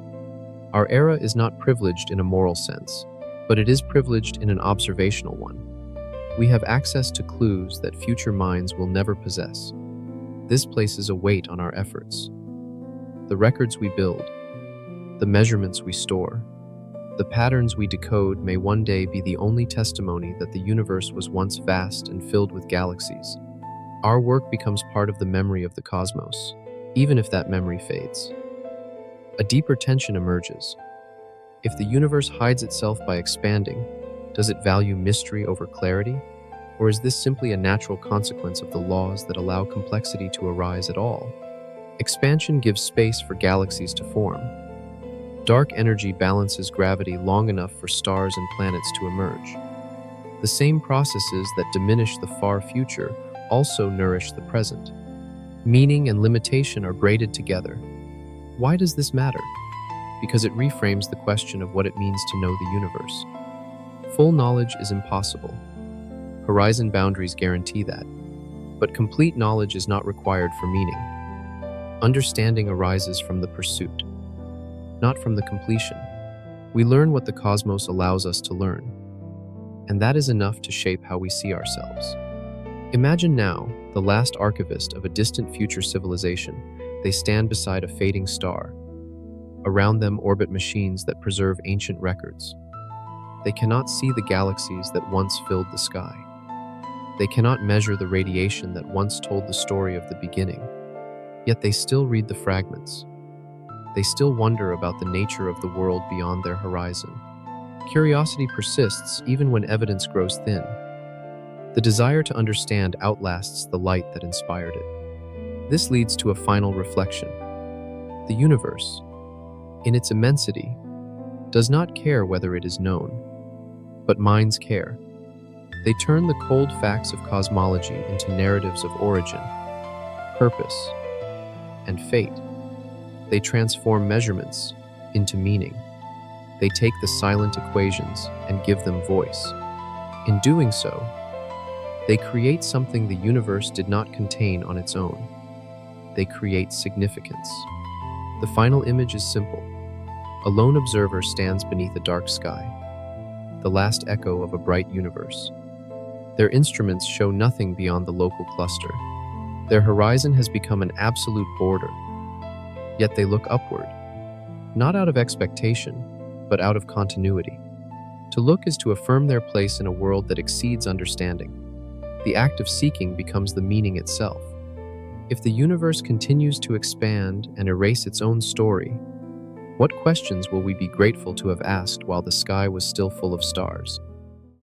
Our era is not privileged in a moral sense, but it is privileged in an observational one. We have access to clues that future minds will never possess. This places a weight on our efforts. The records we build, the measurements we store, the patterns we decode may one day be the only testimony that the universe was once vast and filled with galaxies. Our work becomes part of the memory of the cosmos, even if that memory fades. A deeper tension emerges. If the universe hides itself by expanding, does it value mystery over clarity? Or is this simply a natural consequence of the laws that allow complexity to arise at all? Expansion gives space for galaxies to form. Dark energy balances gravity long enough for stars and planets to emerge. The same processes that diminish the far future also nourish the present. Meaning and limitation are braided together. Why does this matter? Because it reframes the question of what it means to know the universe. Full knowledge is impossible. Horizon boundaries guarantee that. But complete knowledge is not required for meaning. Understanding arises from the pursuit, not from the completion. We learn what the cosmos allows us to learn, and that is enough to shape how we see ourselves. Imagine now the last archivist of a distant future civilization. They stand beside a fading star. Around them orbit machines that preserve ancient records. They cannot see the galaxies that once filled the sky. They cannot measure the radiation that once told the story of the beginning. Yet they still read the fragments. They still wonder about the nature of the world beyond their horizon. Curiosity persists even when evidence grows thin. The desire to understand outlasts the light that inspired it. This leads to a final reflection. The universe, in its immensity, does not care whether it is known, but minds care. They turn the cold facts of cosmology into narratives of origin. purpose, and fate. They transform measurements into meaning. They take the silent equations and give them voice. In doing so, they create something the universe did not contain on its own. They create significance. The final image is simple. A lone observer stands beneath a dark sky, the last echo of a bright universe. Their instruments show nothing beyond the local cluster. Their horizon has become an absolute border. Yet they look upward, not out of expectation, but out of continuity. To look is to affirm their place in a world that exceeds understanding. The act of seeking becomes the meaning itself. If the universe continues to expand and erase its own story, what questions will we be grateful to have asked while the sky was still full of stars?